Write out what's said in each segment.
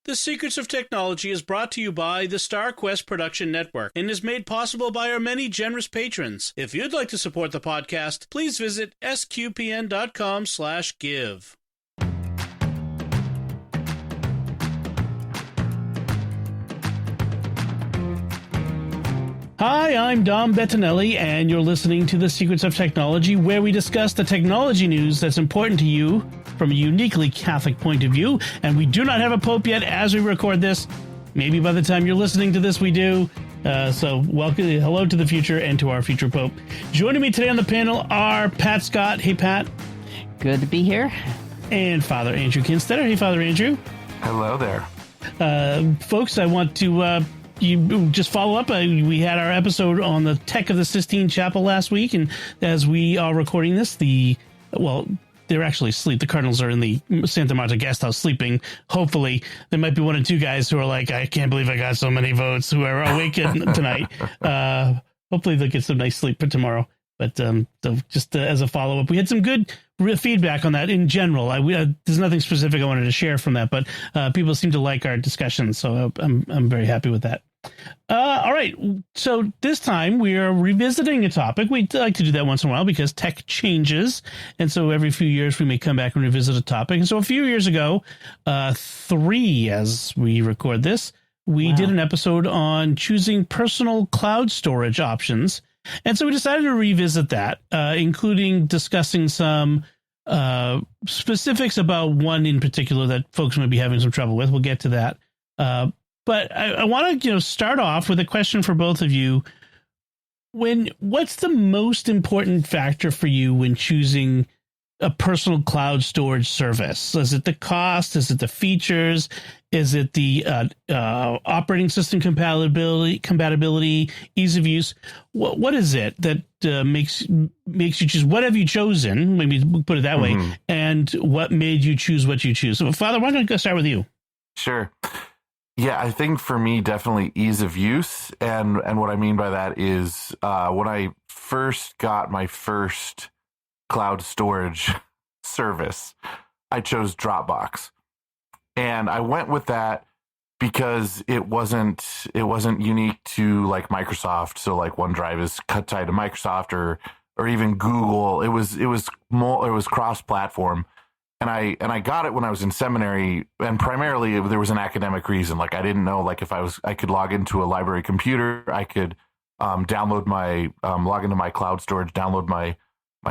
The Secrets of Technology is brought to you by the StarQuest Production Network and is made possible by our many generous patrons. If you'd like to support the podcast, please visit sqpn.com/give. Hi, I'm Dom Bettinelli, and you're listening to The Secrets of Technology, where we discuss the technology news that's important to you from a uniquely Catholic point of view. And we do not have a pope yet as we record this. Maybe by the time you're listening to this, we do. So welcome, hello to the future and to our future pope. Joining me today on the panel are Pat Scott. Hey, Pat. Good to be here. And Father Andrew Kinstetter. Hey, Father Andrew. Hello there. Folks, I want to... you just follow up. We had our episode on the tech of the Sistine Chapel last week, and as we are recording this, they're actually asleep. The Cardinals are in the Santa Marta guest house sleeping. Hopefully, there might be one or two guys who are like, I can't believe I got so many votes, who are awake tonight. Hopefully, they'll get some nice sleep for tomorrow. But so just as a follow-up, we had some good feedback on that in general. There's nothing specific I wanted to share from that, but people seem to like our discussion, so I'm very happy with that. All right, so this time we are revisiting a topic. We like to do that once in a while because tech changes, and so every few years we may come back and revisit a topic. And so a few years ago, three as we record this, we did an episode on choosing personal cloud storage options. And so we decided to revisit that, including discussing some specifics about one in particular that folks might be having some trouble with. We'll get to that. But I want to start off with a question for both of you. What's the most important factor for you when choosing a personal cloud storage service? Is it the cost? Is it the features? Is it the operating system compatibility, ease of use? What is it that makes you choose? What have you chosen? Maybe put it that way. And what made you choose what you choose? So, Father, why don't I start with you? Sure. Yeah, I think for me, definitely ease of use. And what I mean by that is when I first got my first cloud storage service, I chose Dropbox. And I went with that because it wasn't unique to like Microsoft. So like OneDrive is cut tied to Microsoft or even Google. It was cross-platform. And I got it when I was in seminary, and primarily there was an academic reason. Like I didn't know like if I could log into a library computer, I could log into my cloud storage, download my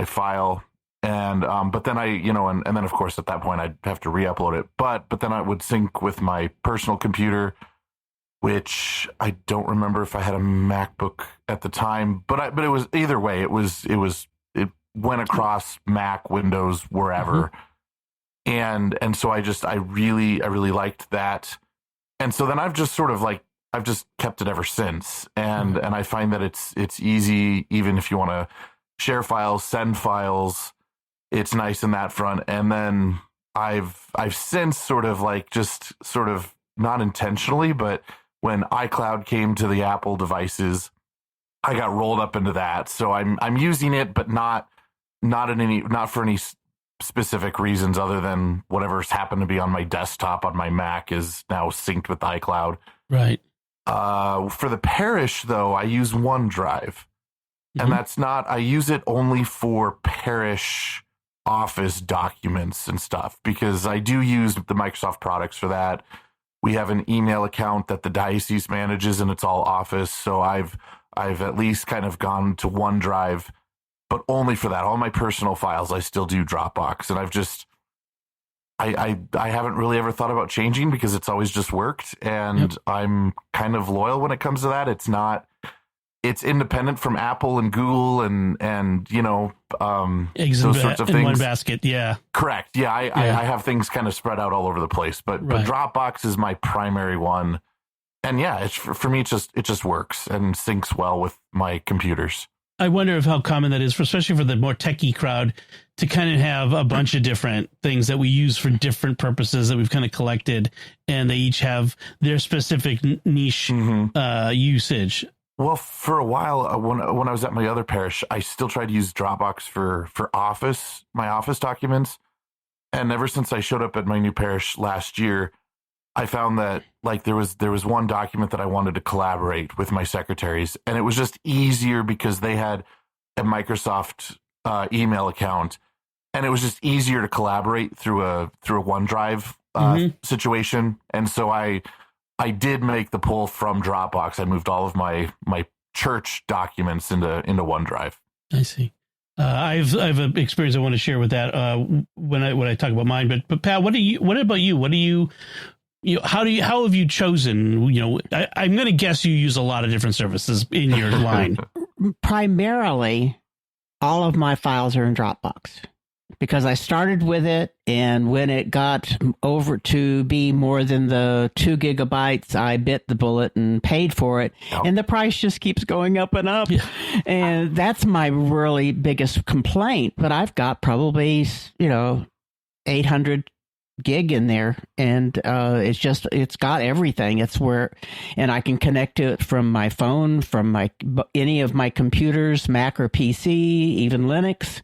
file. And but then and then of course at that point I'd have to re-upload it. But then I would sync with my personal computer, which I don't remember if I had a MacBook at the time. But it was either way. It went across Mac, Windows, wherever. And so I really liked that. And so then I've just kept it ever since. And I find that it's easy, even if you want to share files, send files. It's nice in that front. And then I've since sort of not intentionally, but when iCloud came to the Apple devices, I got rolled up into that. So I'm using it, but not for any specific reasons other than whatever's happened to be on my desktop on my Mac is now synced with iCloud. Right. For the parish though, I use OneDrive. And I use it only for parish office documents and stuff, because I do use the Microsoft products for that. We have an email account that the diocese manages, and it's all Office. So I've at least kind of gone to OneDrive, but only for that. All my personal files, I still do Dropbox, and I haven't really ever thought about changing because it's always just worked, and I'm kind of loyal when it comes to that. It's independent from Apple and Google and eggs those sorts of things. In one basket, yeah. Correct. Yeah, I have things kind of spread out all over the place, but Dropbox is my primary one. And yeah, for me, it just works and syncs well with my computers. I wonder how common that is, especially for the more techie crowd, to kind of have a bunch of different things that we use for different purposes that we've kind of collected, and they each have their specific niche usage. Well, for a while, when I was at my other parish, I still tried to use Dropbox for my office documents. And ever since I showed up at my new parish last year, I found that like there was one document that I wanted to collaborate with my secretaries, and it was just easier because they had a Microsoft email account, and it was just easier to collaborate through a OneDrive situation. And so I did make the pull from Dropbox. I moved all of my church documents into OneDrive. I see. I've an experience I want to share with that when I talk about mine. But Pat, what about you? What do you how have you chosen? I'm going to guess you use a lot of different services in your line. Primarily, all of my files are in Dropbox because I started with it, and when it got over to be more than the 2 gigabytes, I bit the bullet and paid for it. Yep. And the price just keeps going up and up. Yeah. And that's my really biggest complaint. But I've got probably, 800 gig in there, and it's got everything. It's where, and I can connect to it from my phone, from any of my computers, Mac or PC, even Linux.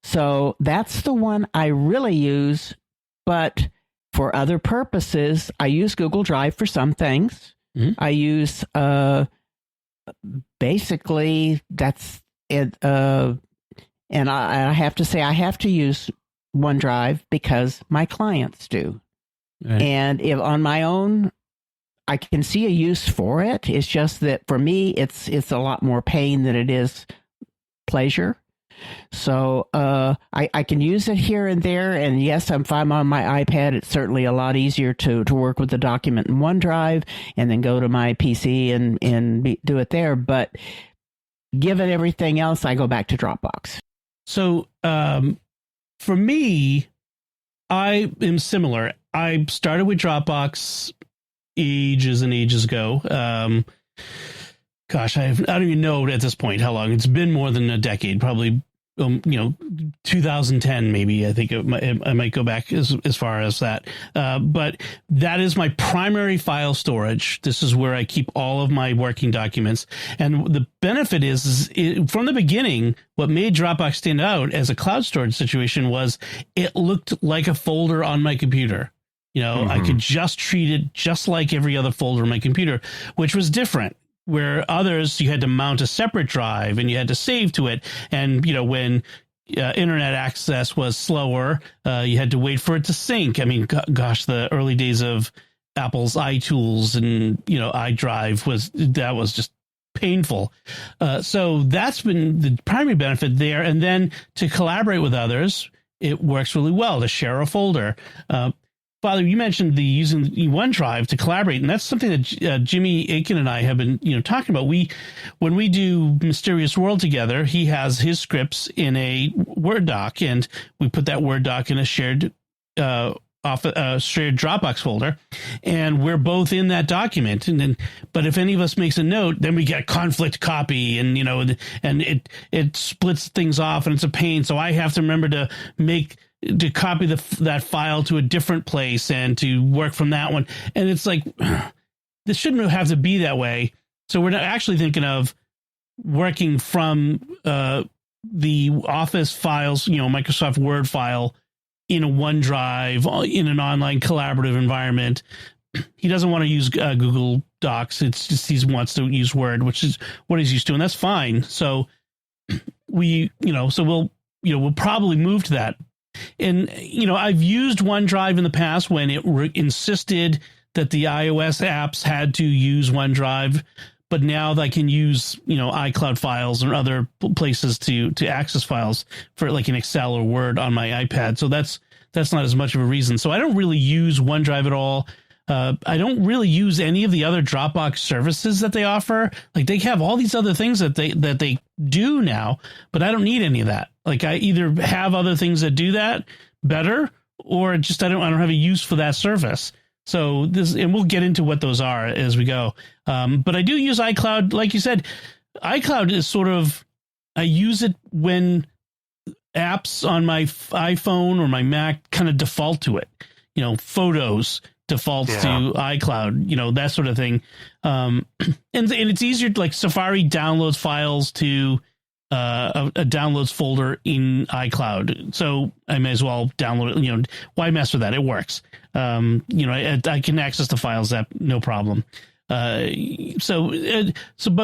So that's the one I really use. But for other purposes, I use Google Drive for some things. Mm-hmm. I use basically that's it. And I have to say I have to use OneDrive because my clients do. Right. And if on my own, I can see a use for it. It's just that for me, it's a lot more pain than it is pleasure. So I can use it here and there. And yes, if I'm on my iPad, it's certainly a lot easier to work with the document in OneDrive and then go to my PC and do it there. But given everything else, I go back to Dropbox. So for me, I am similar. I started with Dropbox ages and ages ago. Gosh, I don't even know at this point how long. It's been more than a decade, probably, 2010, maybe. I think I might go back as far as that. But that is my primary file storage. This is where I keep all of my working documents. And the benefit is from the beginning, what made Dropbox stand out as a cloud storage situation was it looked like a folder on my computer. I could just treat it just like every other folder on my computer, which was different. Where others, you had to mount a separate drive and you had to save to it. And, when internet access was slower, you had to wait for it to sync. I mean, gosh, the early days of Apple's iTools and, iDrive was just painful. So that's been the primary benefit there. And then to collaborate with others, it works really well to share a folder. Father, you mentioned using OneDrive to collaborate, and that's something that Jimmy Aiken and I have been, talking about. When we do Mysterious World together, he has his scripts in a Word doc, and we put that Word doc in a shared Dropbox folder, and we're both in that document. But if any of us makes a note, then we get conflict copy, and and it splits things off, and it's a pain. So I have to remember to copy that file to a different place and to work from that one. And it's like, this shouldn't have to be that way. So we're not actually thinking of working from the Office files, Microsoft Word file in a OneDrive in an online collaborative environment. He doesn't want to use Google Docs. It's just he wants to use Word, which is what he's used to, and that's fine. So we'll probably move to that. And, I've used OneDrive in the past when it insisted that the iOS apps had to use OneDrive. But now I can use, iCloud files or other places to access files for like an Excel or Word on my iPad. So that's not as much of a reason. So I don't really use OneDrive at all. I don't really use any of the other Dropbox services that they offer. Like they have all these other things that they do now, but I don't need any of that. Like I either have other things that do that better, or just I don't have a use for that service. So and we'll get into what those are as we go. But I do use iCloud, like you said. iCloud is sort of, I use it when apps on my iPhone or my Mac kind of default to it. Photos defaults to iCloud, that sort of thing. And it's easier to, like, Safari downloads files to a downloads folder in iCloud. So I may as well download it. You know, why mess with that? It works. You know, I can access the files that no problem. But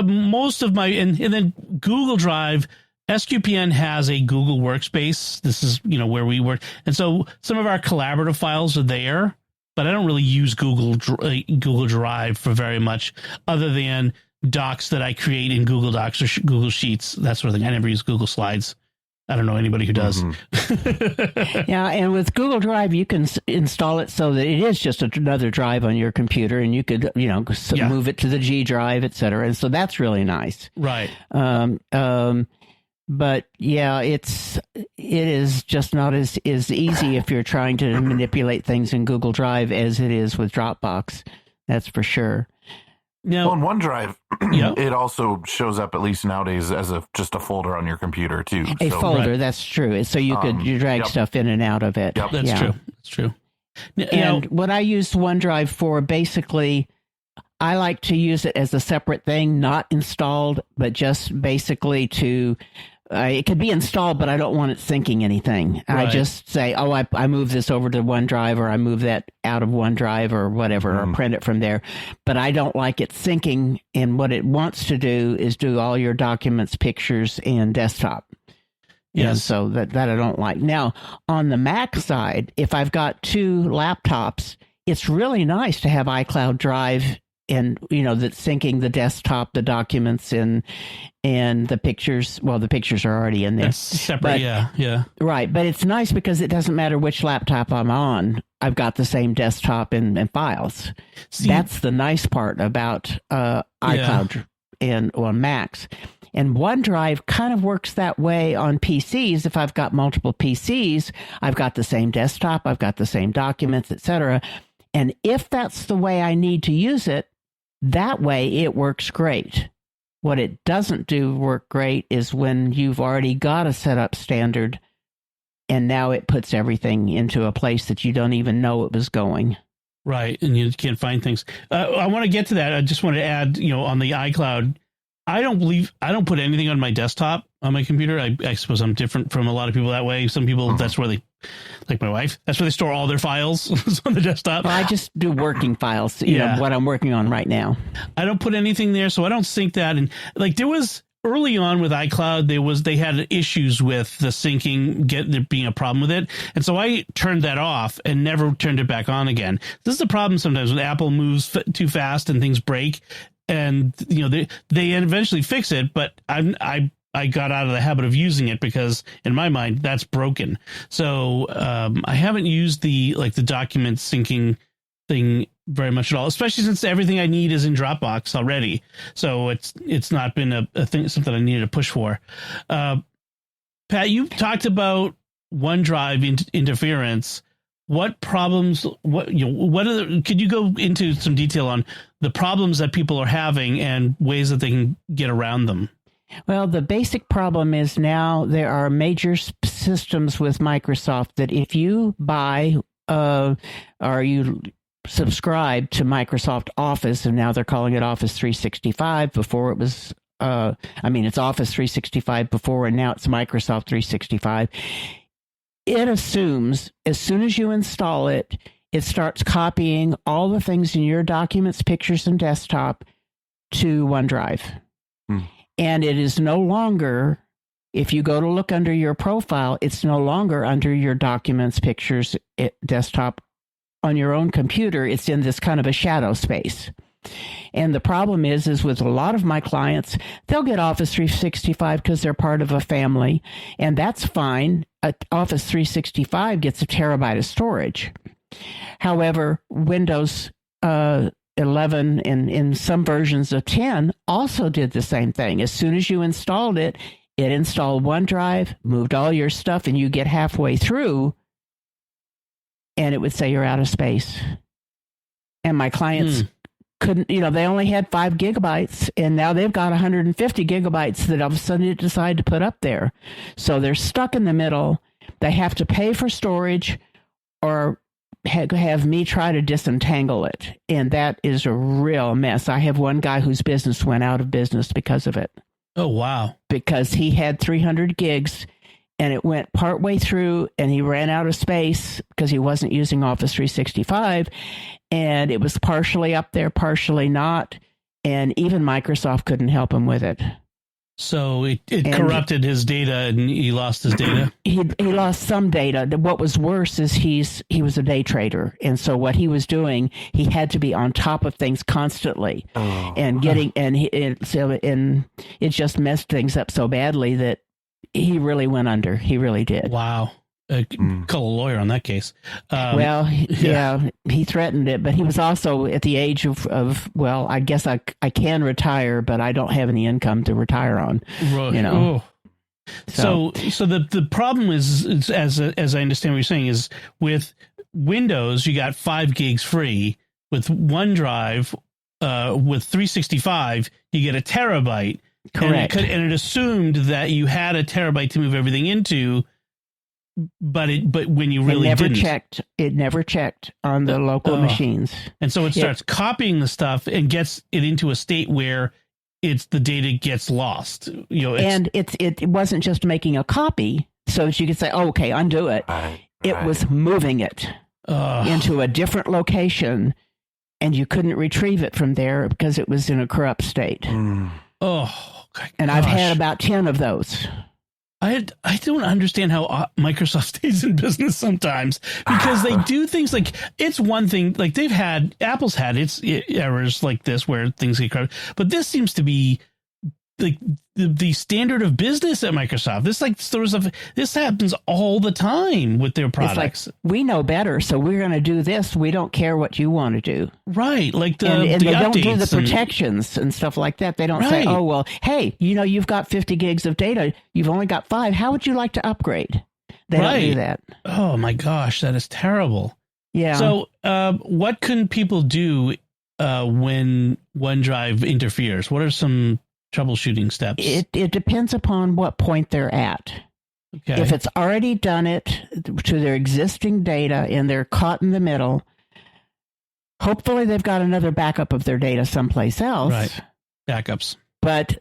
most of my, and then Google Drive, SQPN has a Google Workspace. This is, you know, where we work. And so some of our collaborative files are there, but I don't really use Google Drive for very much other than docs that I create in Google Docs or Google Sheets, that sort of thing. I never use Google Slides. I don't know anybody who does. Mm-hmm. Yeah, and with Google Drive, you can install it so that it is just another drive on your computer, and you could, you know, move it to the G drive, et cetera. And so that's really nice. Right. But yeah, it is just not as easy if you're trying to manipulate things in Google Drive as it is with Dropbox. That's for sure. Now, on OneDrive, it also shows up, at least nowadays, as just a folder on your computer too. A folder, that's true. So you could drag stuff in and out of it. Yep. That's true. That's true. And what I use OneDrive for, basically, I like to use it as a separate thing, not installed, but just basically to. It could be installed, but I don't want it syncing anything. Right. I just say, I move this over to OneDrive, or I move that out of OneDrive, or whatever, or print it from there. But I don't like it syncing, and what it wants to do is do all your documents, pictures, and desktop. Yes. And so that I don't like. Now, on the Mac side, if I've got two laptops, it's really nice to have iCloud Drive, and, you know, that's syncing the desktop, the documents, and the pictures. Well, the pictures are already in there. It's separate, yeah. Right, but it's nice because it doesn't matter which laptop I'm on. I've got the same desktop and files. That's the nice part about iCloud and on Macs. And OneDrive kind of works that way on PCs. If I've got multiple PCs, I've got the same desktop, I've got the same documents, etc. And if that's the way I need to use it, that way it works great. What it doesn't work great is when you've already got a setup standard and now it puts everything into a place that you don't even know it was going. Right, and you can't find things. I want to get to that. I just want to add, on the iCloud, I don't put anything on my desktop on my computer. I suppose I'm different from a lot of people that way. Some people, that's where they, like my wife, that's where they store all their files on the desktop. Well, I just do working files, you know, what I'm working on right now. I don't put anything there, so I don't sync that. And like there was early on with iCloud, they had issues with the syncing, there being a problem with it. And so I turned that off and never turned it back on again. This is the problem sometimes when Apple moves too fast and things break. And, they eventually fix it, but I got out of the habit of using it because in my mind that's broken. So I haven't used the document syncing thing very much at all, especially since everything I need is in Dropbox already. So it's not been a thing, something I needed to push for. Pat, you talked about OneDrive interference. What problems? Could you go into some detail on the problems that people are having and ways that they can get around them? Well, the basic problem is now there are major systems with Microsoft that if you buy or you subscribe to Microsoft Office, and now they're calling it Office 365. Before it was, it's Office 365 before, and now it's Microsoft 365. It assumes as soon as you install it, it starts copying all the things in your documents, pictures, and desktop to OneDrive. And it is no longer, if you go to look under your profile, it's no longer under your documents, pictures, desktop on your own computer. It's in this kind of a shadow space. And the problem is with a lot of my clients, they'll get Office 365 because they're part of a family, and that's fine. Office 365 gets a terabyte of storage. However, Windows 11 and in some versions of 10 also did the same thing. As soon as you installed it, it installed OneDrive, moved all your stuff, and you get halfway through, and it would say you're out of space. And my clients couldn't, they only had 5 gigabytes, and now they've got 150 gigabytes that all of a sudden it decided to put up there. So they're stuck in the middle. They have to pay for storage or have me try to disentangle it. And that is a real mess. I have one guy whose business went out of business because of it. Oh, wow. Because he had 300 gigs and it went partway through and he ran out of space because he wasn't using Office 365, and it was partially up there, partially not, and even Microsoft couldn't help him with it. So it corrupted his data, and he lost his data. He lost some data. What was worse is he was a day trader, and so what he was doing, he had to be on top of things constantly, and it just messed things up so badly that he really went under. He really did. Wow. Call a lawyer on that case. He threatened it, but he was also at the age of well, I guess I can retire, but I don't have any income to retire on. You know. Oh. So the problem is as I understand what you're saying, is with Windows you got 5 gigs free. With OneDrive, with 365, you get a terabyte. Correct. And it assumed that you had a terabyte to move everything into. But when you really it never checked on the local machines, and so it starts copying the stuff and gets it into a state where the data gets lost. And it wasn't just making a copy, so that you could say, "Oh, okay, undo it." It was moving it into a different location, and you couldn't retrieve it from there because it was in a corrupt state. And I've had about 10 of those. I don't understand how Microsoft stays in business sometimes, because they do things like, it's one thing, like Apple's had its errors like this where things get corrupted, but this seems to be like the standard of business at Microsoft. This happens all the time with their products. It's like, we know better, so we're going to do this. We don't care what you want to do. Right. Like and they don't do the protections and stuff like that. They don't say, oh, well, hey, you've got 50 gigs of data. You've only got 5. How would you like to upgrade? They don't do that. Oh my gosh, that is terrible. Yeah. So what can people do when OneDrive interferes? What are some troubleshooting steps? It depends upon what point they're at. Okay. If it's already done it to their existing data and they're caught in the middle, hopefully they've got another backup of their data someplace else. Right. Backups. But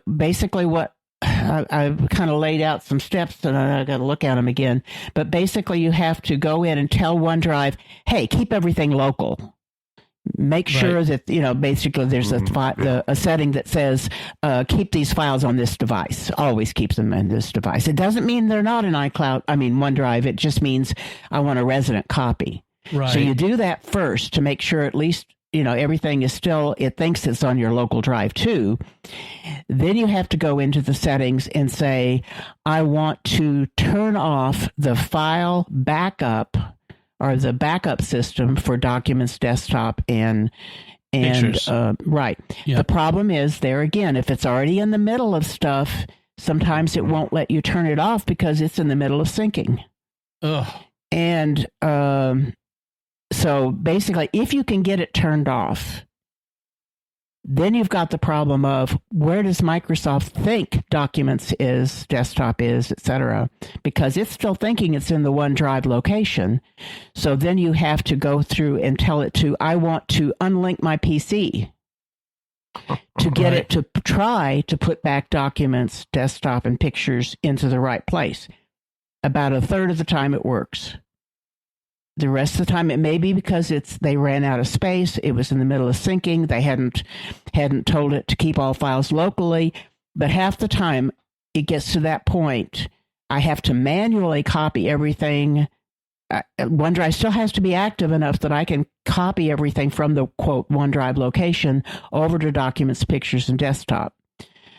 basically what I've kind of laid out some steps, and I got to look at them again. But basically you have to go in and tell OneDrive, hey, keep everything local. Make sure that, basically there's a setting that says, keep these files on this device. Always keep them in this device. It doesn't mean they're not in OneDrive. It just means I want a resident copy. Right. So you do that first to make sure at least, everything is still, it thinks it's on your local drive too. Then you have to go into the settings and say, I want to turn off the file backup or the backup system for Documents Desktop and Pictures. Right. Yeah. The problem is there again, if it's already in the middle of stuff, sometimes it won't let you turn it off because it's in the middle of syncing. Ugh. And so basically, if you can get it turned off, then you've got the problem of where does Microsoft think Documents is, Desktop is, etc., because it's still thinking it's in the OneDrive location. So then you have to go through and tell it to, I want to unlink my PC to get it to try to put back Documents, Desktop, and Pictures into the right place. About a third of the time it works. The rest of the time, it may be because they ran out of space. It was in the middle of syncing. They hadn't told it to keep all files locally. But half the time, it gets to that point. I have to manually copy everything. OneDrive still has to be active enough that I can copy everything from the, quote, OneDrive location over to Documents, Pictures, and Desktop.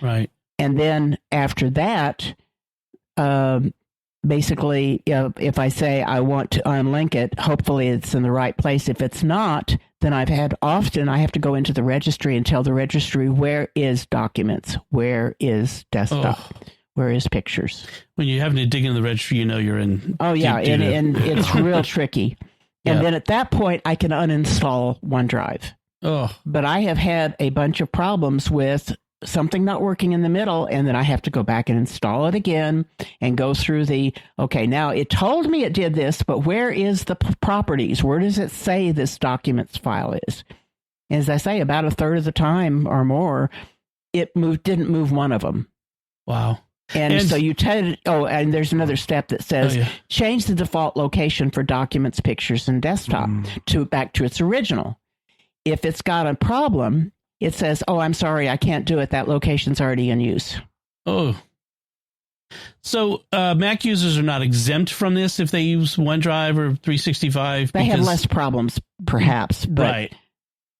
Right. And then after that, basically, if I say I want to unlink it, hopefully it's in the right place. If it's not, then I have to go into the registry and tell the registry, where is Documents? Where is Desktop? Where is Pictures? When you're having to dig into the registry, you're in. Oh, yeah, and it's real tricky. And then at that point, I can uninstall OneDrive. Oh. But I have had a bunch of problems with something not working in the middle, and then I have to go back and install it again and go through now it told me it did this, but where is the properties? Where does it say this Documents file is? As I say, about a third of the time or more, didn't move one of them. Wow. And so you and there's another step that says change the default location for documents, pictures, and desktop back to its original. If it's got a problem, it says, "Oh, I'm sorry, I can't do it. That location's already in use." Oh. So Mac users are not exempt from this if they use OneDrive or 365? They have less problems, perhaps. But, right.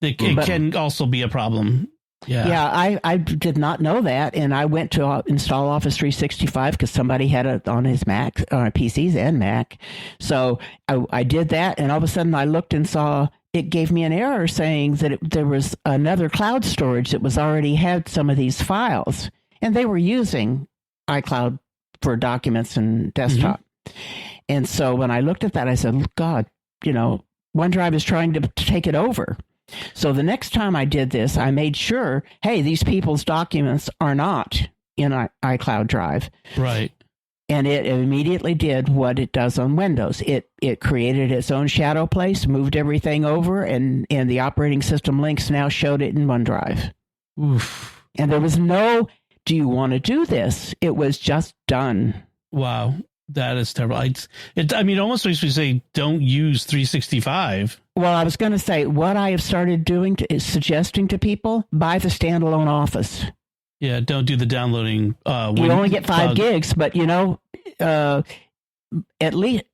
It can also be a problem. Yeah, I did not know that, and I went to install Office 365 because somebody had it on his Mac, on PCs and Mac. So I did that, and all of a sudden I looked and saw it gave me an error saying that there was another cloud storage that was already had some of these files, and they were using iCloud for documents and desktop. And so when I looked at that, I said, God, OneDrive is trying to take it over. So the next time I did this, I made sure, hey, these people's documents are not in iCloud Drive. Right. And it immediately did what it does on Windows. It created its own shadow place, moved everything over, and the operating system links now showed it in OneDrive. Oof. And there was no, do you want to do this? It was just done. Wow. That is terrible. It almost makes me say, don't use 365. Well, I was going to say, what I have started doing is suggesting to people, buy the standalone Office. Yeah, don't do the downloading. You only get 5 gigs, but, at least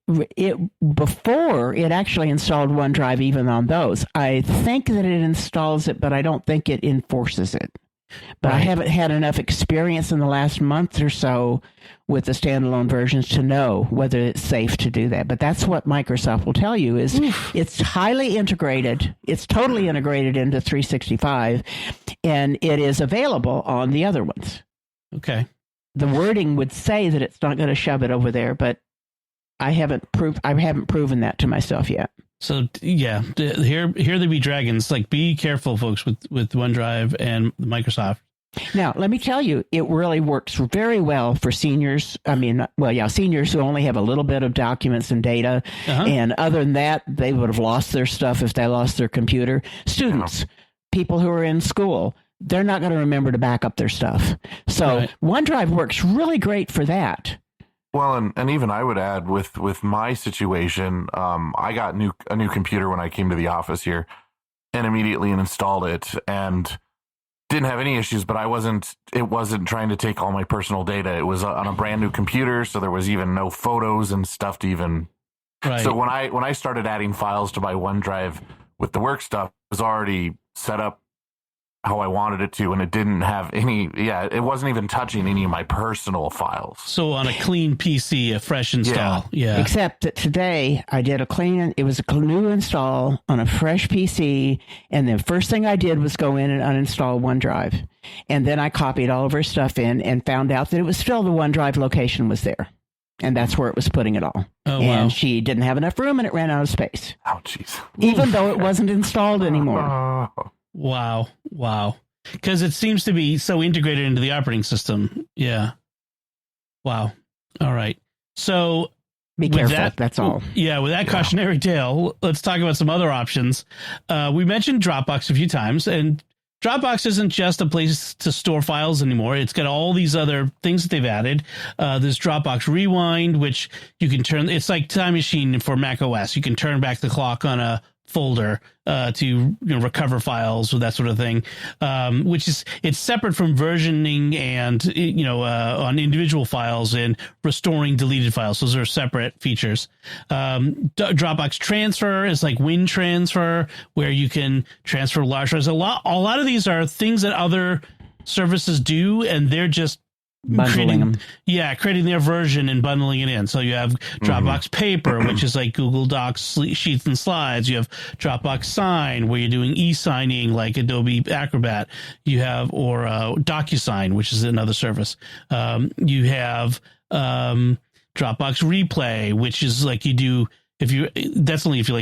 before it actually installed OneDrive even on those. I think that it installs it, but I don't think it enforces it. But right. I haven't had enough experience in the last month or so with the standalone versions to know whether it's safe to do that. But that's what Microsoft will tell you is it's highly integrated. It's totally integrated into 365, and it is available on the other ones. Okay. The wording would say that it's not going to shove it over there, but I haven't proven that to myself yet. So yeah, here they be dragons. Like, be careful, folks, with OneDrive and Microsoft. Now, let me tell you, it really works very well for seniors. Seniors who only have a little bit of documents and data. And other than that, they would have lost their stuff if they lost their computer. Students, people who are in school, they're not going to remember to back up their stuff. So OneDrive works really great for that. Well, and even I would add with my situation, I got a new computer when I came to the office here, and immediately installed it, and didn't have any issues. But it wasn't trying to take all my personal data. It was on a brand new computer, so there was even no photos and stuff to even. Right. So when I started adding files to my OneDrive with the work stuff, it was already set up how I wanted it to, and it didn't have any, it wasn't even touching any of my personal files. So on a clean PC, a fresh install. Yeah. Except that today I did it was a new install on a fresh PC, and the first thing I did was go in and uninstall OneDrive. And then I copied all of her stuff in and found out that it was still the OneDrive location was there. And that's where it was putting it all. Oh, and wow. She didn't have enough room and it ran out of space. Oh, jeez. Even though it wasn't installed anymore. Wow. Because it seems to be so integrated into the operating system. Yeah. Wow. All right. So be careful. That's all. Yeah. With that cautionary tale, let's talk about some other options. We mentioned Dropbox a few times, and Dropbox isn't just a place to store files anymore. It's got all these other things that they've added. There's Dropbox Rewind, which you can turn. It's like Time Machine for Mac OS. You can turn back the clock on a folder to recover files or that sort of thing, which is it's separate from versioning and on individual files and restoring deleted files. Those are separate features. Dropbox Transfer is like WinTransfer, where you can transfer large files. A lot of these are things that other services do, and they're just bundling them. Yeah, creating their version and bundling it in. So you have Dropbox Paper, which is like Google Docs, Sheets, and Slides. You have Dropbox Sign, where you're doing e-signing like Adobe Acrobat. You have, or DocuSign, which is another service. You have Dropbox Replay, which is like you do that's only if you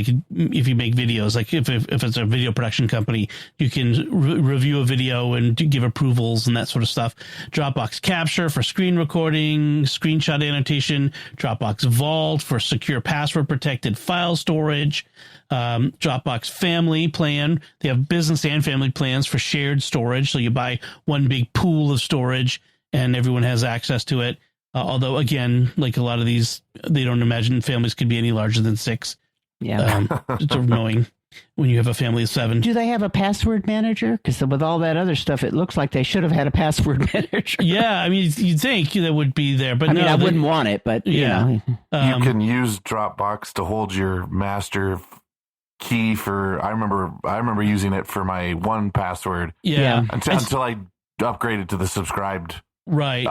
make videos, like if it's a video production company, you can review a video and give approvals and that sort of stuff. Dropbox Capture for screen recording, screenshot annotation, Dropbox Vault for secure password protected file storage, Dropbox Family Plan. They have business and family plans for shared storage. So you buy one big pool of storage and everyone has access to it. Although, again, like a lot of these, they don't imagine families could be any larger than 6. Yeah. It's annoying when you have a family of 7. Do they have a password manager? Because with all that other stuff, it looks like they should have had a password manager. Yeah, I mean, you'd think that would be there, but I wouldn't want it, but yeah. You know. You can use Dropbox to hold your master key for. I remember using it for my 1Password. Yeah. Until I upgraded to the subscribed. Right.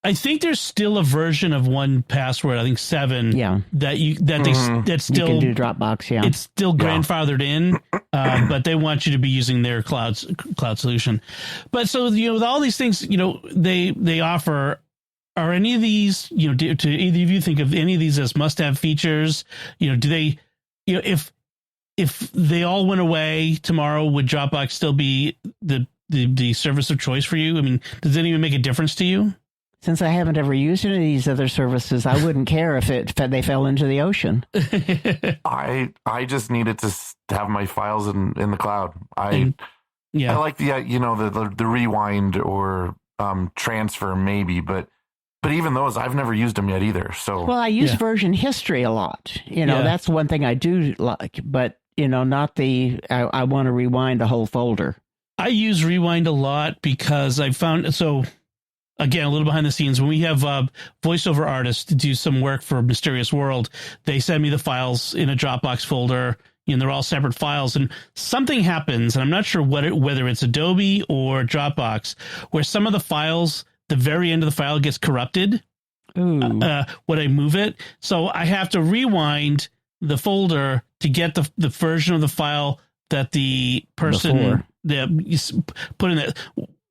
I think there's still a version of 1Password, I think 7. Yeah. That's still you can do Dropbox. Yeah. It's still grandfathered in, but they want you to be using their cloud solution. But so with all these things, they offer. Are any of these, do either of you think of any of these as must-have features? Do they, if they all went away tomorrow, would Dropbox still be the service of choice for you? I mean, does it even make a difference to you? Since I haven't ever used any of these other services, I wouldn't care if they fell into the ocean. I just needed to have my files in the cloud. I like the rewind or transfer maybe, but even those I've never used them yet either. So I use version history a lot. That's one thing I do like, but not I want to rewind a whole folder. I use rewind a lot because I found Again, a little behind the scenes. When we have voiceover artists to do some work for Mysterious World, they send me the files in a Dropbox folder. They're all separate files, and something happens, and I'm not sure whether it's Adobe or Dropbox, where some of the files, the very end of the file gets corrupted when I move it. So I have to rewind the folder to get the version of the file that the person put in it.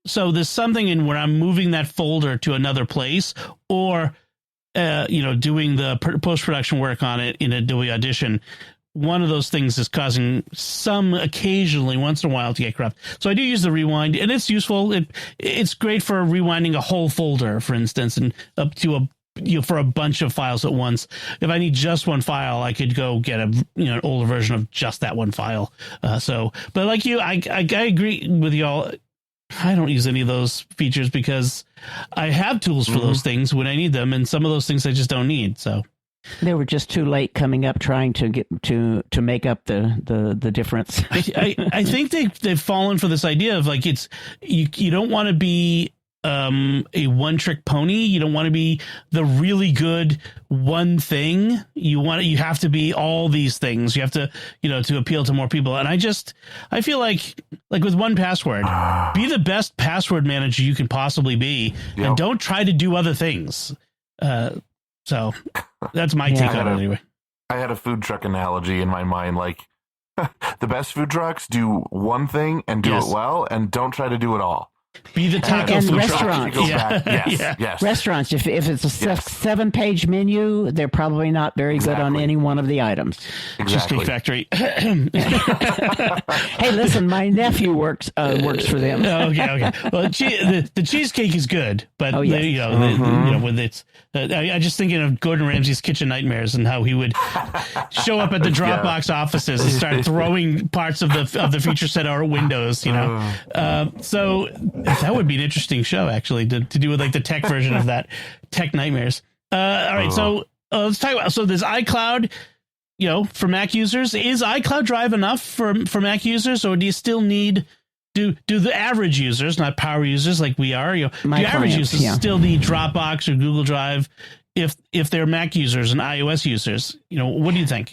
So there's something in where I'm moving that folder to another place, or doing the post-production work on it in Adobe Audition. One of those things is causing some occasionally, once in a while, to get corrupt. So I do use the rewind, and it's useful. It's great for rewinding a whole folder, for instance, and up to for a bunch of files at once. If I need just one file, I could go get an older version of just that one file. But like you, I agree with you all. I don't use any of those features because I have tools for those things when I need them, and some of those things I just don't need. So they were just too late coming up trying to get to make up the difference. I think they've fallen for this idea of like you don't want to be a one-trick pony. You don't want to be the really good one thing. You have to be all these things. You have to, to appeal to more people. And I feel like with 1Password, be the best password manager you can possibly be, and don't try to do other things. So that's my take on it anyway. I had a food truck analogy in my mind, like the best food trucks do one thing and do it well, and don't try to do it all. Be the taco food restaurants. Yes. Restaurants. If it's a 7-page menu, they're probably not very good on any one of the items. Exactly. Cheesecake Factory. Hey, listen, my nephew works for them. Okay. Well, the cheesecake is good, but with its. I just thinking of Gordon Ramsay's Kitchen Nightmares and how he would show up at the Dropbox offices and start throwing parts of the feature set out windows. So. That would be an interesting show, actually, to do with like the tech version of that. Tech Nightmares. All right, so let's talk about. So there's iCloud, for Mac users. Is iCloud Drive enough for Mac users, or do you still need? Do the average users, not power users like we are, do average users still need Dropbox or Google Drive if they're Mac users and iOS users? What do you think?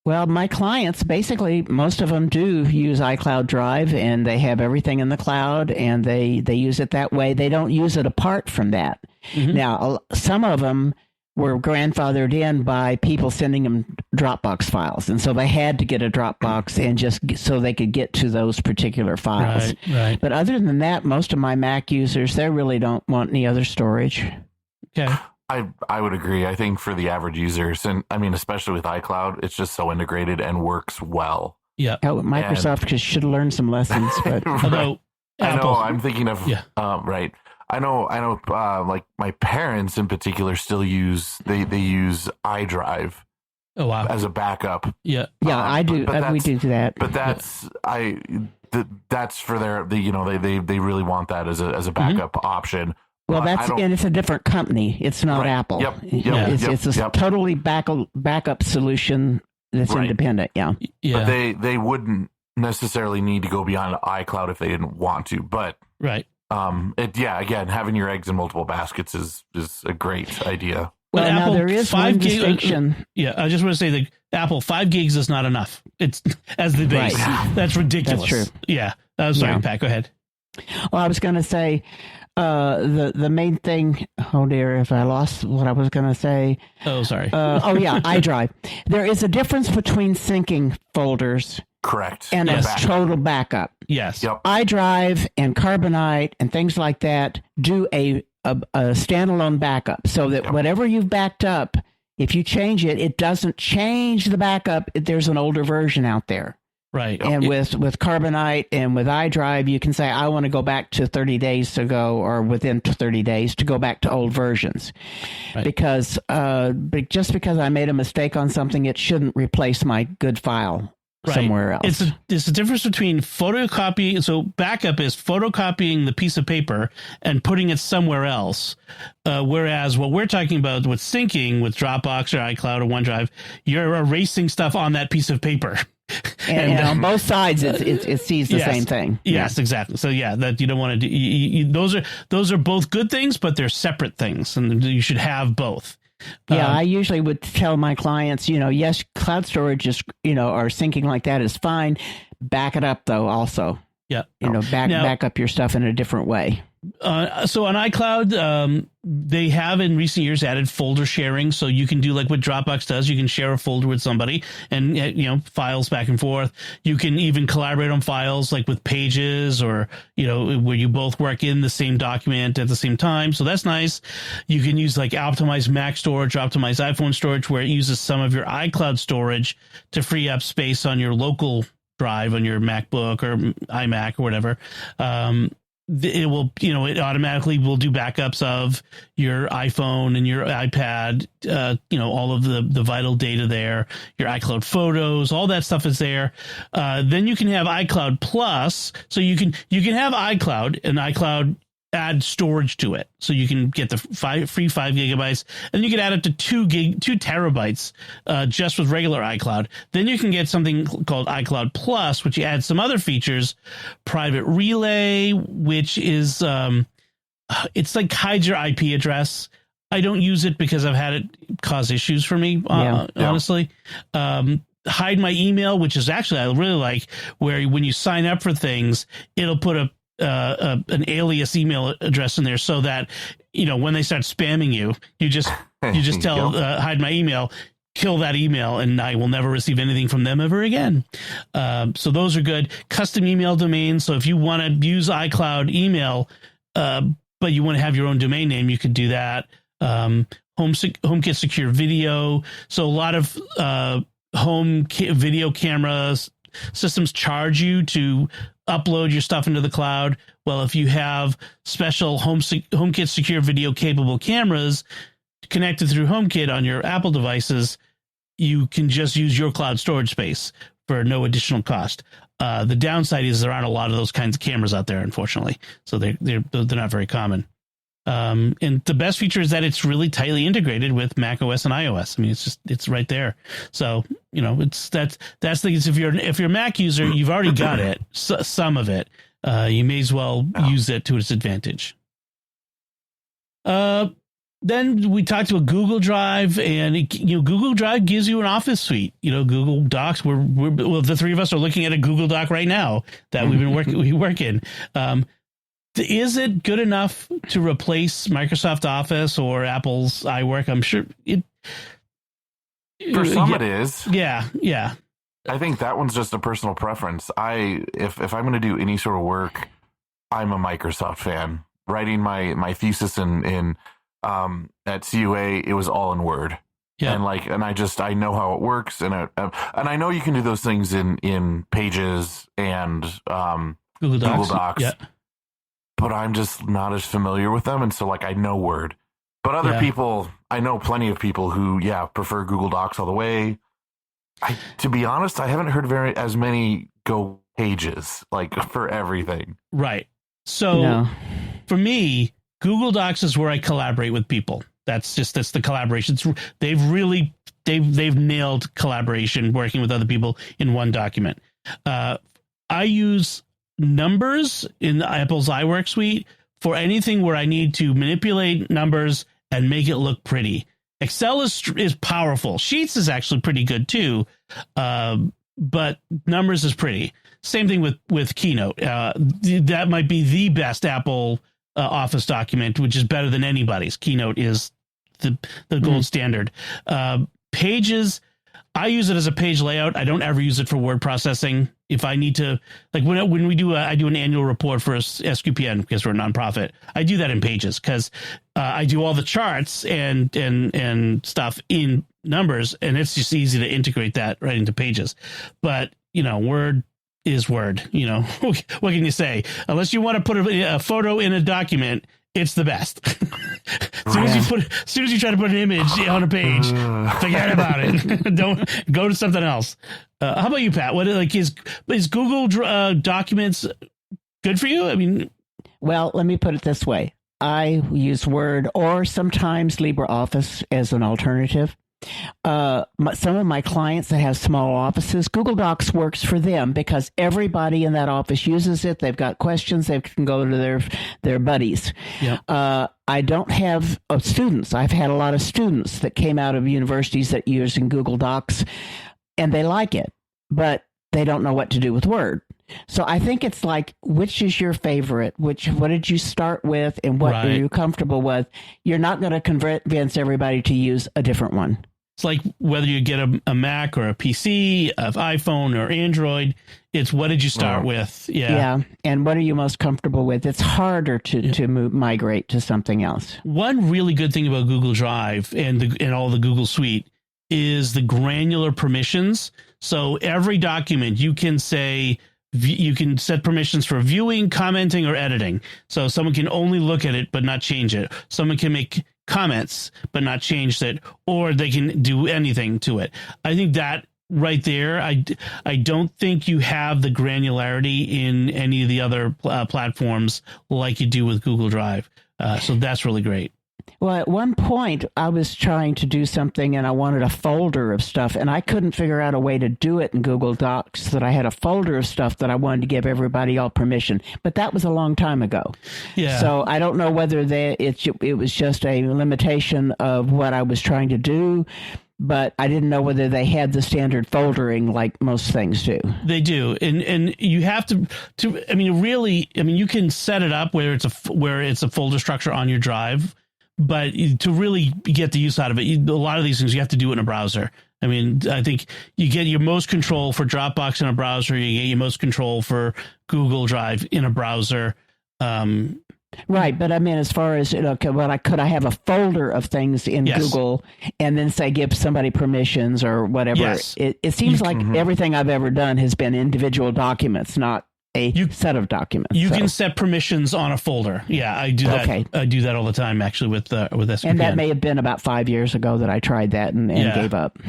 Well, my clients, basically, most of them do use iCloud Drive, and they have everything in the cloud, and they use it that way. They don't use it apart from that. Mm-hmm. Now, some of them were grandfathered in by people sending them Dropbox files, and so they had to get a Dropbox and just so they could get to those particular files. Right. But other than that, most of my Mac users, they really don't want any other storage. Okay. I would agree. I think for the average users, and I mean, especially with iCloud, it's just so integrated and works well. Yeah. Microsoft should learn some lessons, but right. Although Apple, I'm thinking of right. I know. Like my parents in particular still use they use iDrive. Oh wow! As a backup. Yeah, I do. We do that. But that's that's for they really want that as a backup option. Well, and it's a different company. It's not Apple. Yep. It's a totally backup solution that's independent. Yeah. But they wouldn't necessarily need to go beyond iCloud if they didn't want to. But again, having your eggs in multiple baskets is a great idea. Well, Apple, now there is one distinction. I just want to say that Apple 5 gigs is not enough. It's as the base. Right. That's ridiculous. That's true. Yeah. Sorry, Pat, go ahead. Well, I was going to say the main thing. Oh dear, if I lost what I was going to say. Oh, sorry. iDrive. There is a difference between syncing folders. Correct. And a total backup. Yes. Yep. iDrive and Carbonite and things like that do a standalone backup, so that whatever you've backed up, if you change it, it doesn't change the backup. There's an older version out there. Right. And with Carbonite and with iDrive, you can say, I want to go back to 30 days ago or within 30 days to go back to old versions. Right. Because just because I made a mistake on something, it shouldn't replace my good file somewhere else. It's a difference between photocopying. So backup is photocopying the piece of paper and putting it somewhere else. Whereas what we're talking about with syncing with Dropbox or iCloud or OneDrive, you're erasing stuff on that piece of paper. And on both sides, it sees the same thing. Yes, exactly. So that you don't want to do. Those are both good things, but they're separate things, and you should have both. Yeah, I usually would tell my clients, yes, cloud storage is, or syncing like that is fine. Back it up, though, also. Yeah. Back up your stuff in a different way. So on iCloud, they have in recent years added folder sharing. So you can do like what Dropbox does. You can share a folder with somebody and, files back and forth. You can even collaborate on files like with Pages or, where you both work in the same document at the same time. So that's nice. You can use like optimized Mac storage, optimized iPhone storage, where it uses some of your iCloud storage to free up space on your local drive on your MacBook or iMac or whatever. It will, it automatically will do backups of your iPhone and your iPad, all of the vital data there, your iCloud photos, all that stuff is there. Then you can have iCloud Plus. So you can have iCloud and iCloud add storage to it. So you can get the free 5 gigabytes and you can add it to 2 terabytes just with regular iCloud. Then you can get something called iCloud Plus, which you add some other features, private relay, which is it's like hides your IP address. I don't use it because I've had it cause issues for me, honestly. Hide my email, which is actually I really like, where when you sign up for things, it'll put an alias email address in there so that when they start spamming you just tell hide my email, kill that email, and I will never receive anything from them ever again. So those are good. Custom email domains. So if you want to use iCloud email, but you want to have your own domain name, you could do that. HomeKit secure video. So a lot of video cameras systems charge you to upload your stuff into the cloud. Well, if you have special HomeKit secure video capable cameras connected through HomeKit on your Apple devices, you can just use your cloud storage space for no additional cost. The downside is there aren't a lot of those kinds of cameras out there, unfortunately. So they're not very common. And the best feature is that it's really tightly integrated with Mac OS and iOS. I mean, it's right there. So, that's the thing is if you're a Mac user, you've already got it, some of it. You may as well use it to its advantage. Then we talked about Google Drive, and Google Drive gives you an Office suite. Google Docs. Well, the three of us are looking at a Google Doc right now that we work in. Is it good enough to replace Microsoft Office or Apple's iWork? I'm sure it. For some, it is. Yeah. I think that one's just a personal preference. If I'm going to do any sort of work, I'm a Microsoft fan. Writing my thesis in at CUA, it was all in Word. Yeah. And I know how it works, and I know you can do those things in Pages and Google Docs. Yeah. But I'm just not as familiar with them, and so I know Word. But other people, I know plenty of people who prefer Google Docs all the way. To be honest, I haven't heard as many go Pages for everything. Right. So for me, Google Docs is where I collaborate with people. That's the collaboration. They've nailed collaboration, working with other people in one document. I use Numbers in Apple's iWork suite for anything where I need to manipulate numbers and make it look pretty. Excel is powerful. Sheets is actually pretty good too, but Numbers is pretty. Same thing with Keynote. That might be the best Apple Office document, which is better than anybody's. Keynote is the gold standard. Pages, I use it as a page layout. I don't ever use it for word processing. If I need to, when we do, I do an annual report for SQPN because we're a nonprofit. I do that in Pages because I do all the charts and stuff in Numbers, and it's just easy to integrate that right into Pages. But Word is Word. What can you say? Unless you want to put a photo in a document, it's the best. As soon as you try to put an image on a page, forget about it. Don't go to something else. How about you, Pat? What is Google Documents good for you? I mean, well, let me put it this way: I use Word or sometimes LibreOffice as an alternative. Some of my clients that have small offices, Google Docs works for them because everybody in that office uses it. They've got questions. They can go to their buddies. Yep. I don't have students. I've had a lot of students that came out of universities that using Google Docs, and they like it, but they don't know what to do with Word. So I think it's which is your favorite? What did you start with, and what are you comfortable with? You're not going to convince everybody to use a different one. It's like whether you get a Mac or a PC, an iPhone or Android. It's what did you start with? Yeah. And what are you most comfortable with? It's harder to migrate to something else. One really good thing about Google Drive and all the Google Suite is the granular permissions. So every document you can say, you can set permissions for viewing, commenting, or editing. So someone can only look at it but not change it. Someone can make comments but not change it, or they can do anything to it. I think that right there, I don't think you have the granularity in any of the other platforms like you do with Google Drive. So that's really great. Well, at one point, I was trying to do something, and I wanted a folder of stuff, and I couldn't figure out a way to do it in Google Docs that I had a folder of stuff that I wanted to give everybody all permission. But that was a long time ago. Yeah. So I don't know whether it was just a limitation of what I was trying to do, but I didn't know whether they had the standard foldering like most things do. They do, and you have to. I mean, really, you can set it up where it's a folder structure on your drive. But to really get the use out of it, a lot of these things you have to do it in a browser. I mean, I think you get your most control for Dropbox in a browser. You get your most control for Google Drive in a browser. Right, but I mean, as far as could I have a folder of things in Google and then say give somebody permissions or whatever? Yes. It seems like everything I've ever done has been individual documents, not a set of documents. You can set permissions on a folder. Yeah, I do that. Okay. I do that all the time, actually, with SQPN. And that may have been about 5 years ago that I tried that and gave up.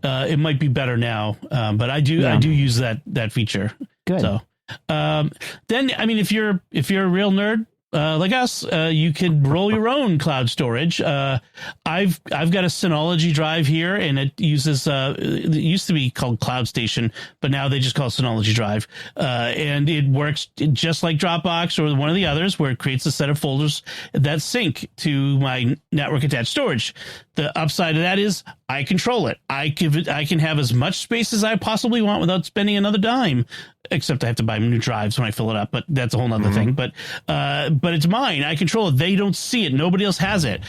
It might be better now, but I do use that feator. Good. So then, I mean, if you're a real nerd like us, you can roll your own cloud storage. I've got a Synology drive here, and it uses it used to be called Cloud Station, but now they just call it Synology Drive, and it works just like Dropbox or one of the others, where it creates a set of folders that sync to my network attached storage. The upside of that is I control it. I can have as much space as I possibly want without spending another dime, except I have to buy new drives when I fill it up, but that's a whole nother thing. But it's mine. I control it. They don't see it. Nobody else has it.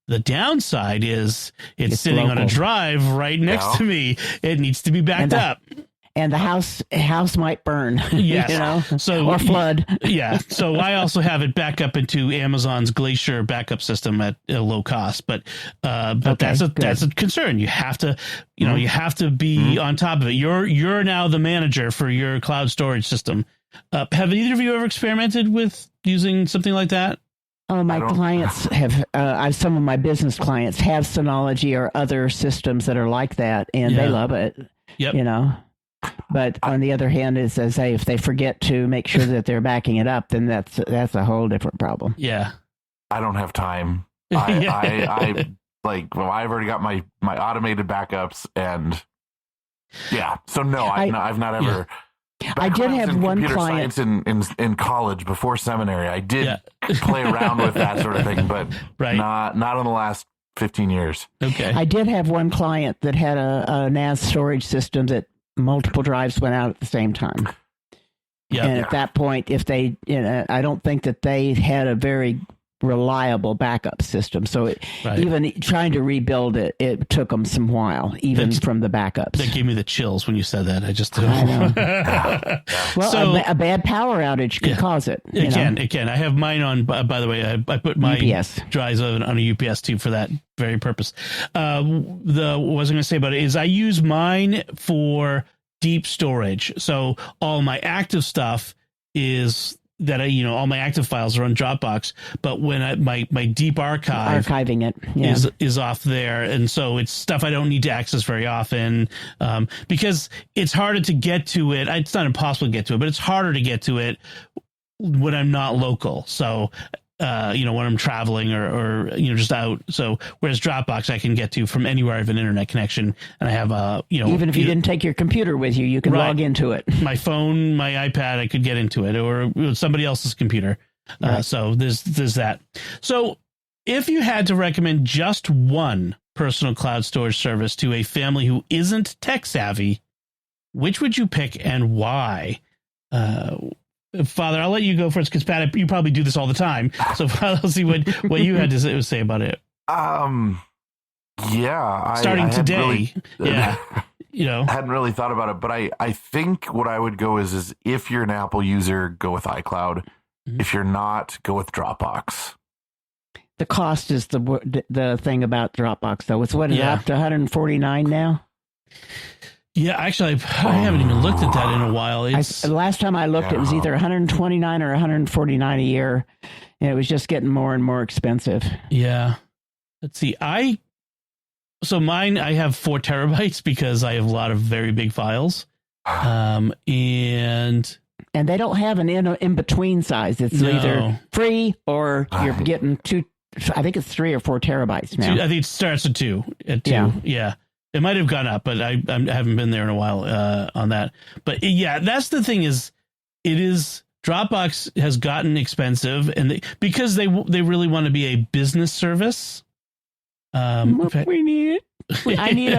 The downside is it's sitting local. On a drive right next to me. It needs to be backed up. and the house might burn. Yes. You know, So or flood. Yeah. So I also have it back up into Amazon's Glacier backup system at a low cost, but Okay, that's a concern. You have to, you have to be on top of it. You're now the manager for your cloud storage system. Have either of you ever experimented with using something like that? Oh, my clients have, some of my business clients have Synology or other systems that are like that, and they love it. Yep. You know, but on the other hand, it's as if they forget to make sure that they're backing it up, then that's a whole different problem. Yeah. I don't have time. I've already got my automated backups, and so no, I've not ever. I did have one computer client science in college before seminary. I did play around with that sort of thing, but not in the last 15 years. Okay. I did have one client that had a NAS storage system that multiple drives went out at the same time. Yeah. And at that point, if they, I don't think that they had a very reliable backup system. So even trying to rebuild it, it took them some while, even from the backups. That gave me the chills when you said that. I know. Well, so, a bad power outage can cause it. It can. I have mine on, by the way, I put my UPS drives on a UPS too for that very purpose. What was I going to say about it is I use mine for deep storage. So all my active stuff is that all my active files are on Dropbox, but when my deep archiving it is off there, and so it's stuff I don't need to access very often because it's harder to get to it. It's not impossible to get to it, but it's harder to get to it when I'm not local. So when I'm traveling or just out. So whereas Dropbox I can get to from anywhere I have an internet connection, and I have even if you didn't take your computer with you, you can log into it. My phone, my iPad, I could get into it, or somebody else's computer. So there's that. So if you had to recommend just one personal cloud storage service to a family who isn't tech savvy, which would you pick and why? Father, I'll let you go first because Pat, you probably do this all the time. So I'll see what you had to say about it. Starting today. I hadn't really thought about it, but I think what I would go is if you're an Apple user, go with iCloud. Mm-hmm. If you're not, go with Dropbox. The cost is the thing about Dropbox, though. It's up to $149 now. Yeah, actually, I haven't even looked at that in a while. The last time I looked, it was either $129 or $149 a year, and it was just getting more and more expensive. Yeah. Let's see. So mine, I have 4 terabytes because I have a lot of very big files. And they don't have an in-between size. It's either free or you're getting 2, I think it's 3 or 4 terabytes now. I think it starts at 2. Yeah. It might have gone up, but I haven't been there in a while on that. But that's the thing is Dropbox has gotten expensive, and because they really want to be a business service. We need it. I need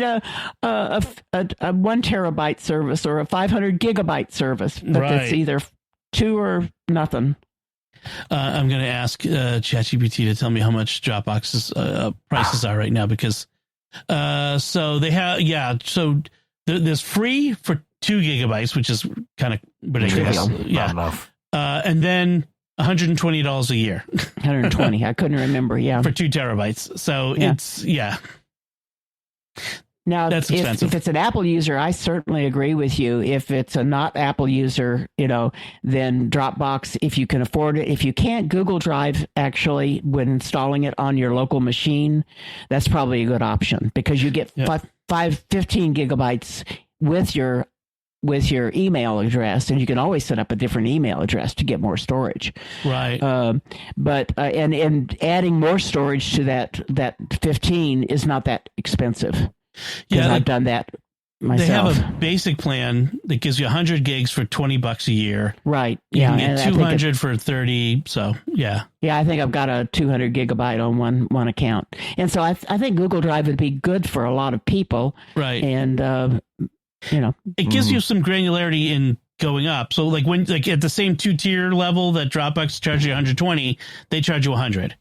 a 1 terabyte service or a 500 gigabyte service, but it's either 2 or nothing. I'm going to ask ChatGPT to tell me how much Dropbox's prices are right now because. So they have, so there's free for 2 gigabytes, which is kind of ridiculous. Not enough. And then $120 a year. 120. I couldn't remember. Yeah. For 2 terabytes. So it's. Now, that's expensive. If it's an Apple user, I certainly agree with you. If it's a not Apple user, then Dropbox, if you can afford it. If you can't, Google Drive, actually, when installing it on your local machine, that's probably a good option because you get 15 gigabytes with your email address, and you can always set up a different email address to get more storage. Right. But adding more storage to that 15 is not that expensive. Yeah, I've done that myself. They have a basic plan that gives you 100 gigs for $20 a year. Right. You can get 200 for 30. So yeah. Yeah, I think I've got a 200 gigabyte on one account, and so I think Google Drive would be good for a lot of people. Right. And it gives you some granularity in going up. So like at the same 2-tier level that Dropbox charges you 120, they charge you 100.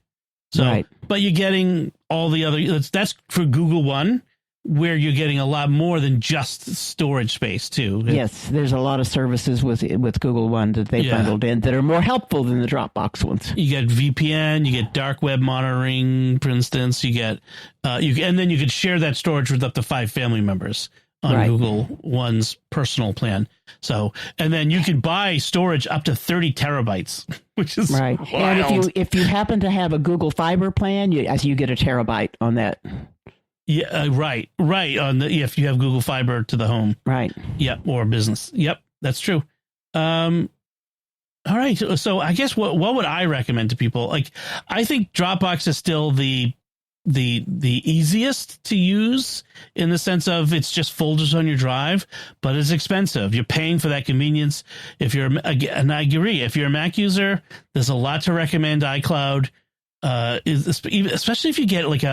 So, but you're getting all the other. That's for Google One. where you're getting a lot more than just storage space too. Yes, there's a lot of services with Google One that they bundled in that are more helpful than the Dropbox ones. You get VPN, you get dark web monitoring, for instance. You get and then you could share that storage with up to 5 family members on Google One's personal plan. So, and then you can buy storage up to 30 terabytes, which is right. wild. And if you happen to have a Google Fiber plan, you get a terabyte on that. Yeah, right. On if you have Google Fiber to the home, right? Yep, or business. Yep, that's true. All right. So I guess what would I recommend to people? Like, I think Dropbox is still the easiest to use in the sense of it's just folders on your drive, but it's expensive. You're paying for that convenience. And I agree, if you're a Mac user, there's a lot to recommend. iCloud, especially if you get like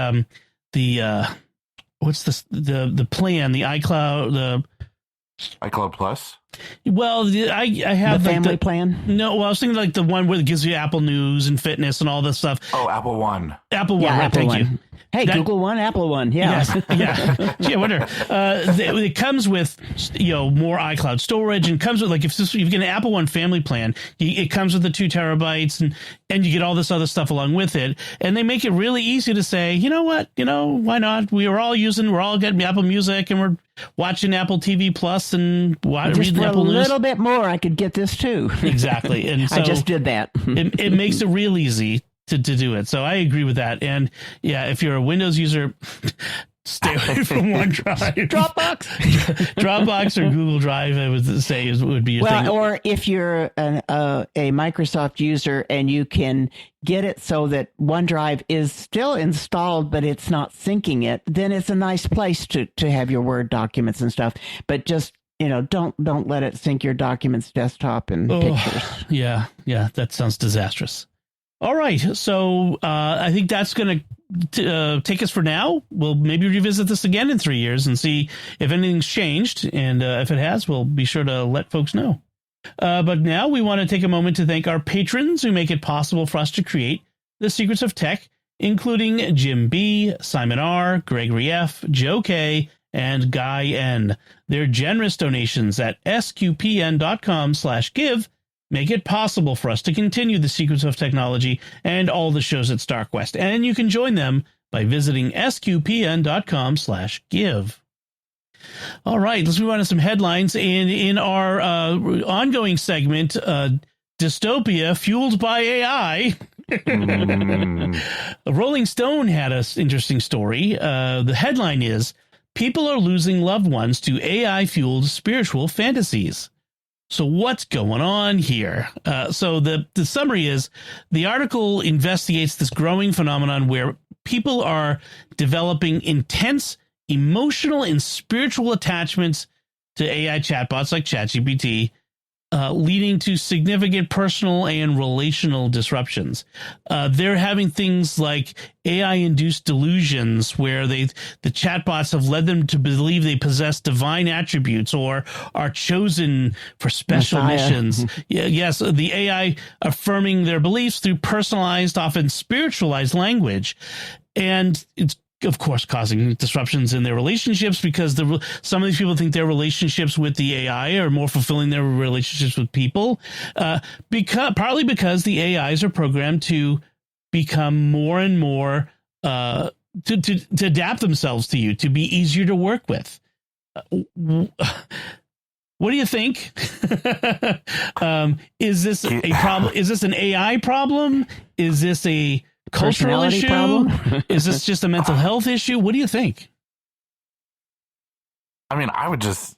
what's this the plan, the iCloud Plus. Well, I have the family plan. No, well, I was thinking like the one where it gives you Apple News and fitness and all this stuff. Oh, Apple One. Apple One. Right, thank you. Hey, Google One, Apple One. Yeah. Yes, yeah. Wonder. It comes with more iCloud storage, and comes with like if you get an Apple One family plan, it comes with the 2 terabytes, and you get all this other stuff along with it. And they make it really easy to say, you know what, why not? We're all getting Apple Music, and we're watching Apple TV Plus and reading Apple News. A little bit more, I could get this too. Exactly, and so I just did that. it makes it real easy to do it. So I agree with that. And yeah, if you're a Windows user, stay away from OneDrive. Dropbox or Google Drive, I would say would be your thing. Or if you're a Microsoft user and you can get it so that OneDrive is still installed, but it's not syncing it, then it's a nice place to have your Word documents and stuff. But just don't let it sync your documents, desktop, and pictures. Yeah, that sounds disastrous. All right, so I think that's going to take us for now. We'll maybe revisit this again in 3 years and see if anything's changed, and if it has, we'll be sure to let folks know. But now we want to take a moment to thank our patrons who make it possible for us to create The Secrets of Tech, including Jim B., Simon R., Gregory F., Joe K., and Guy N. Their generous donations at sqpn.com/give make it possible for us to continue The Secrets of Technology and all the shows at StarQuest. And you can join them by visiting sqpn.com/give. All right, let's move on to some headlines. In our ongoing segment, Dystopia Fueled by AI. Rolling Stone had an interesting story. The headline is, "People are losing loved ones to AI-fueled spiritual fantasies." So what's going on here? So the summary is, the article investigates this growing phenomenon where people are developing intense emotional and spiritual attachments to AI chatbots like ChatGPT, leading to significant personal and relational disruptions. They're having things like AI-induced delusions where the chatbots have led them to believe they possess divine attributes or are chosen for special missions. Yes, the AI affirming their beliefs through personalized, often spiritualized language. And it's, of course, causing disruptions in their relationships because some of these people think their relationships with the AI are more fulfilling than their relationships with people, partly because the AIs are programmed to become more and more to adapt themselves to you, to be easier to work with. What do you think? Is this a problem? Is this an AI problem? Is this a cultural issue? Problem? Is this just a mental health issue? What do you think? I mean, I would just,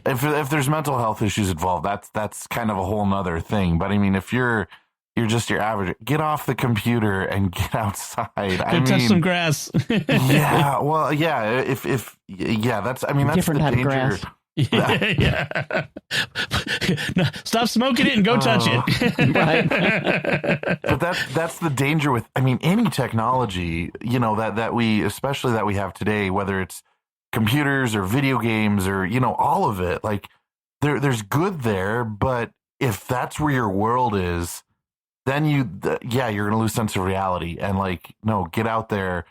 if there's mental health issues involved, that's kind of a whole nother thing. But I mean, if you're just your average, get off the computer and get outside. Go touch some grass. Yeah, well, yeah. That's that's different the type danger. Of grass. Yeah. No, stop smoking it and go touch it. Right. But that's the danger with, I mean, any technology, that we have today, whether it's computers or video games or, all of it, like there's good there, but if that's where your world is, then you're going to lose sense of reality. And no, get out there,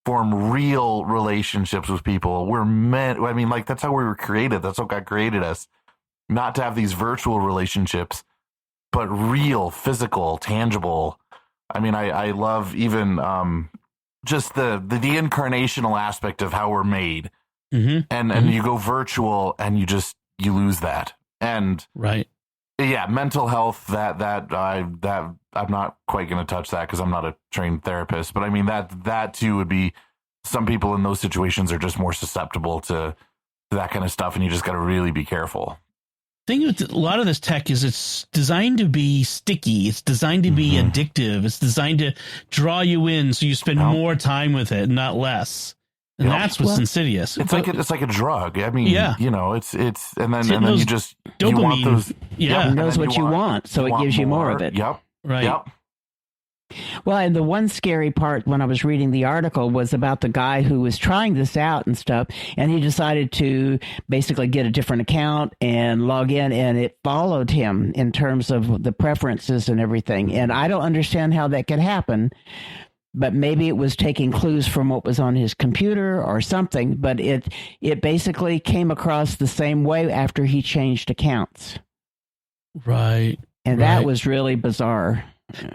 form real relationships with people. Like, that's how we were created. That's what God created us. Not to have these virtual relationships, but real, physical, tangible. I mean, I love even just the incarnational aspect of how we're made. And you go virtual and you lose that. And right. Yeah, mental health, that I'm not quite going to touch that because I'm not a trained therapist, but I mean that too would be, some people in those situations are just more susceptible to that kind of stuff, and you just got to really be careful. The thing with a lot of this tech is it's designed to be sticky. It's designed to be addictive. It's designed to draw you in so you spend more time with it, not less. And that's what's insidious. It's like a drug. I mean, it's and then you just dopamine. You want those. It knows what you want, so it gives you more of it. Yep. Right. Yep. Well, and the one scary part when I was reading the article was about the guy who was trying this out and stuff, and he decided to basically get a different account and log in, and it followed him in terms of the preferences and everything. And I don't understand how that could happen, but maybe it was taking clues from what was on his computer or something, but it basically came across the same way after he changed accounts. Right. And that was really bizarre.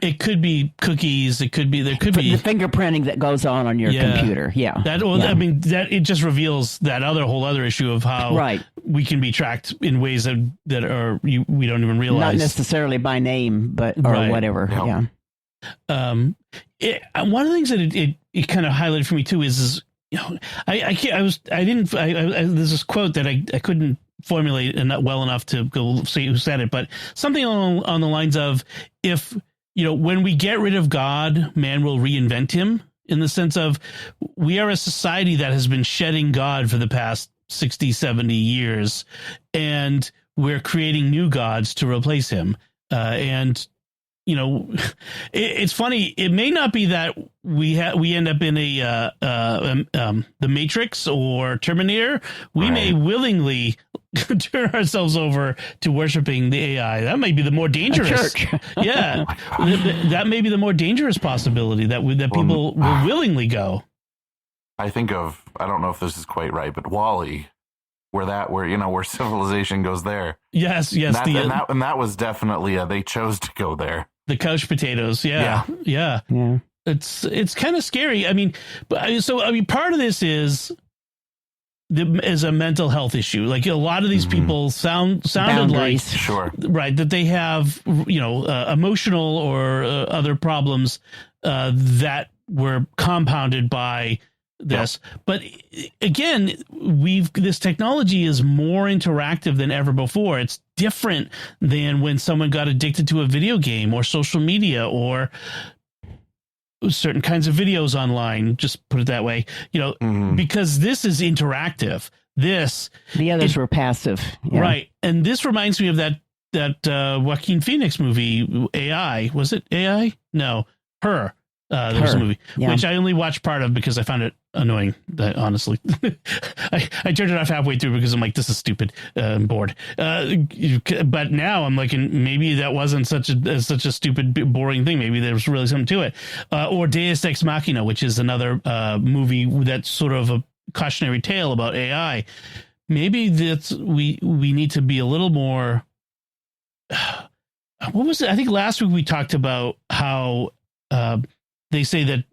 It could be cookies. There could be the fingerprinting that goes on your computer. Yeah. I mean, that it just reveals that whole other issue of how we can be tracked in ways that are we don't even realize. Not necessarily by name, but or whatever. Yeah. One of the things that it kind of highlighted for me too is there's this quote that I couldn't formulate well enough to go see who said it, but something on the lines of, if when we get rid of God, man will reinvent him, in the sense of, we are a society that has been shedding God for the past 60, 70 years, and we're creating new gods to replace him. It's funny. It may not be that we end up in the Matrix or Terminator. We may willingly turn ourselves over to worshiping the AI. That may be the more dangerous. Yeah, that may be the more dangerous possibility that people will willingly go. I think of, I don't know if this is quite right, but WALL-E, where civilization goes there. Yes. And that was definitely they chose to go there. The couch potatoes. Yeah. It's kind of scary. I mean, part of this is a mental health issue. Like, a lot of these people sounded Boundaries. like, sure, right, that they have, emotional or other problems that were compounded by this. But again, this technology is more interactive than ever before. It's different than when someone got addicted to a video game or social media or certain kinds of videos online, just put it that way, because this is interactive. The others were passive. Yeah. Right. And this reminds me of that Joaquin Phoenix movie, AI. Was it AI? No, Her. There was a movie, which I only watched part of because I found it annoying. Honestly, I turned it off halfway through because I'm like, this is stupid. I'm bored. But now I'm like, maybe that wasn't such a stupid, boring thing. Maybe there was really something to it. Or Deus Ex Machina, which is another movie that's sort of a cautionary tale about AI. Maybe we need to be a little more. What was it? I think last week we talked about how. They say that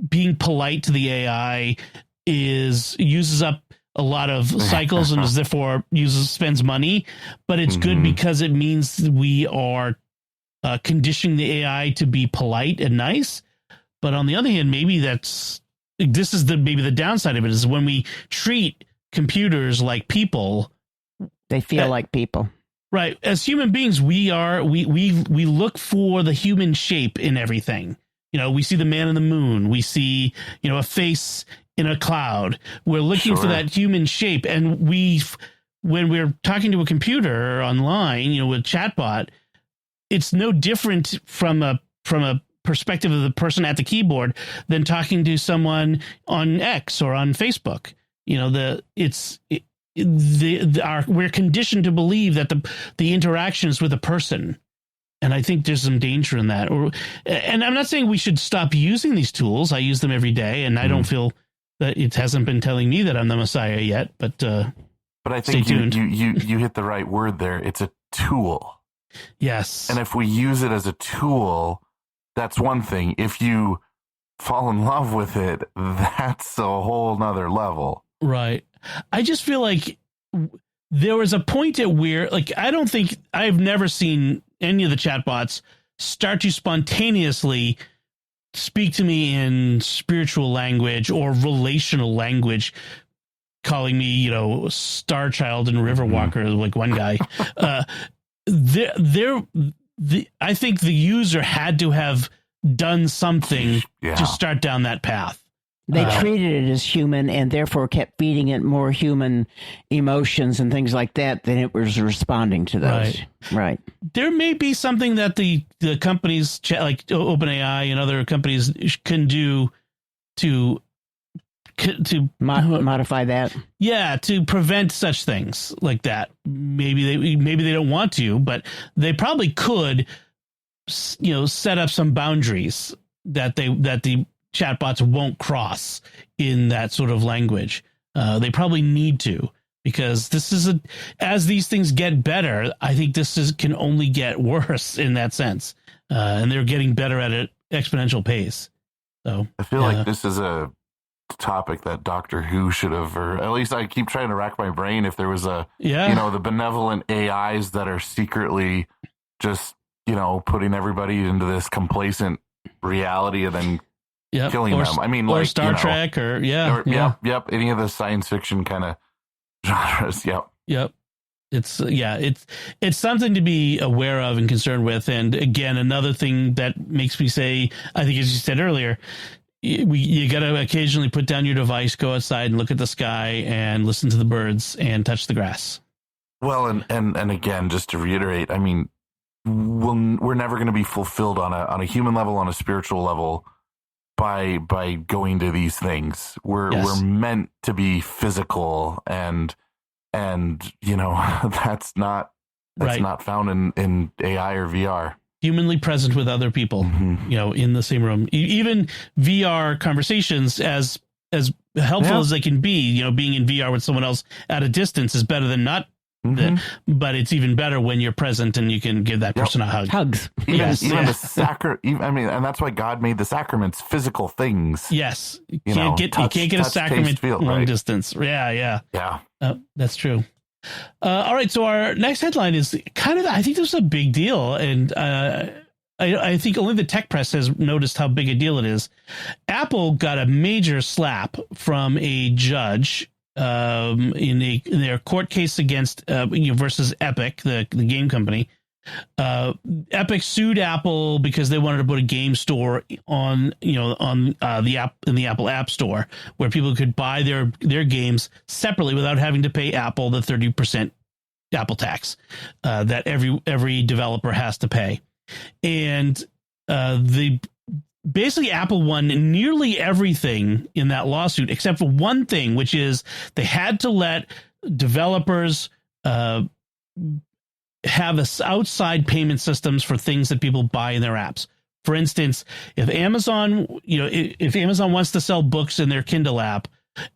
being polite to the AI uses up a lot of cycles and therefore spends money, but it's good because it means we are conditioning the AI to be polite and nice. But on the other hand, maybe this is the downside of it, is when we treat computers like people, they feel like people. Right. As human beings, we look for the human shape in everything. We see the man in the moon. We see, a face in a cloud. We're looking for that human shape. And when we're talking to a computer online, with chatbot, it's no different from a perspective of the person at the keyboard than talking to someone on X or on Facebook. We're conditioned to believe that the interaction is with a person. And I think there's some danger in that. And I'm not saying we should stop using these tools. I use them every day, and I don't feel that it hasn't been telling me that I'm the Messiah yet, but I think stay tuned. you hit the right word there. It's a tool. Yes. And if we use it as a tool, that's one thing. If you fall in love with it, that's a whole nother level. Right. I just feel like there was a point at where, like, I've never seen any of the chatbots start to spontaneously speak to me in spiritual language or relational language, calling me, you know, Star Child and Riverwalker, like one guy. I think the user had to have done something to start down that path. They treated it as human and therefore kept feeding it more human emotions and things like that than it was responding to those. Right. There may be something that the companies like OpenAI and other companies can do to modify that. Yeah, to prevent such things like that. Maybe they don't want to, but they probably could, you know, set up some boundaries that the chatbots won't cross in that sort of language. They probably need to, because this is as these things get better, I think can only get worse in that sense. And they're getting better at an exponential pace. So I feel like this is a topic that Doctor Who should have, or at least I keep trying to rack my brain if there was you know, the benevolent AIs that are secretly just, you know, putting everybody into this complacent reality and then killing them. I mean, or like Star Trek, or any of the science fiction kind of genres. Yep. It's something to be aware of and concerned with. And again, another thing that makes me say, I think, as you said earlier, you got to occasionally put down your device, go outside and look at the sky and listen to the birds and touch the grass. Well, and again, just to reiterate, I mean, we're never going to be fulfilled on a human level, on a spiritual level, by going to these things. We're meant to be physical, and you know, that's not found in AI or VR. Humanly present with other people, you know, in the same room. Even VR conversations, as helpful as they can be, you know, being in VR with someone else at a distance is better than not. But it's even better when you're present and you can give that person a hug. Hugs. Even the I mean, and that's why God made the sacraments physical things. Yes. You can't get a sacrament long distance. Yeah. That's true. All right. So our next headline is I think this is a big deal. And I think only the tech press has noticed how big a deal it is. Apple got a major slap from a judge in their court case against versus Epic, the game company. Epic sued Apple because they wanted to put a game store on the app in the Apple App Store where people could buy their games separately without having to pay Apple the 30% Apple tax that every developer has to pay. And basically Apple won nearly everything in that lawsuit except for one thing, which is they had to let developers have outside payment systems for things that people buy in their apps. For instance, if Amazon wants to sell books in their Kindle app,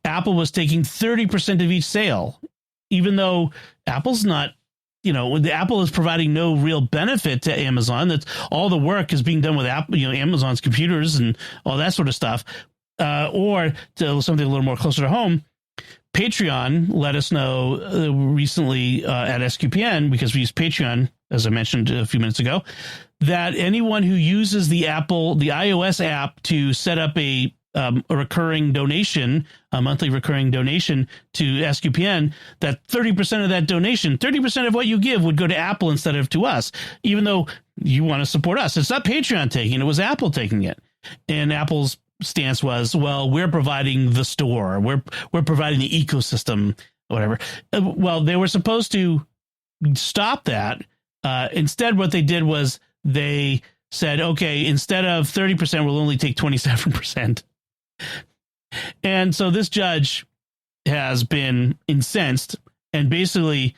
Apple was taking 30% of each sale, even though Apple's not, the Apple is providing no real benefit to Amazon. That's all the work is being done with Apple, Amazon's computers and all that sort of stuff. Or to something a little more closer to home, Patreon let us know recently at SQPN, because we use Patreon, as I mentioned a few minutes ago, that anyone who uses the iOS app to set up a recurring donation, a monthly recurring donation to SQPN, that 30% of that donation, 30% of what you give would go to Apple instead of to us, even though you want to support us. It's not Patreon taking it, was Apple taking it. And Apple's stance was, well, we're providing the store, we're providing the ecosystem, whatever. Well, they were supposed to stop that. Instead, what they did was they said, okay, instead of 30%, we'll only take 27%. And so this judge has been incensed and basically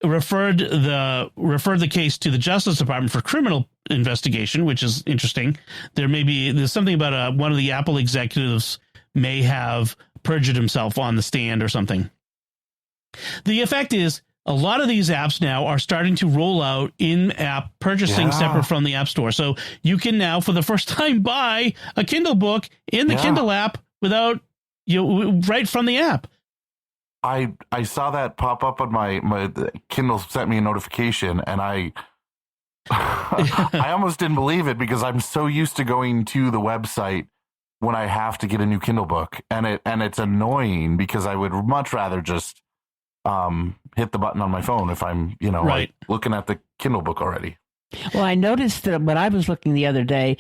referred the case to the Justice Department for criminal investigation, which is interesting. There's something about one of the Apple executives may have perjured himself on the stand or something. The effect is a lot of these apps now are starting to roll out in-app purchasing separate from the App Store. So you can now, for the first time, buy a Kindle book in the Kindle app without right from the app. I saw that pop up on my Kindle, sent me a notification, and I almost didn't believe it because I'm so used to going to the website when I have to get a new Kindle book, and it's annoying because I would much rather just hit the button on my phone if I'm like looking at the Kindle book already. Well, I noticed that when I was looking the other day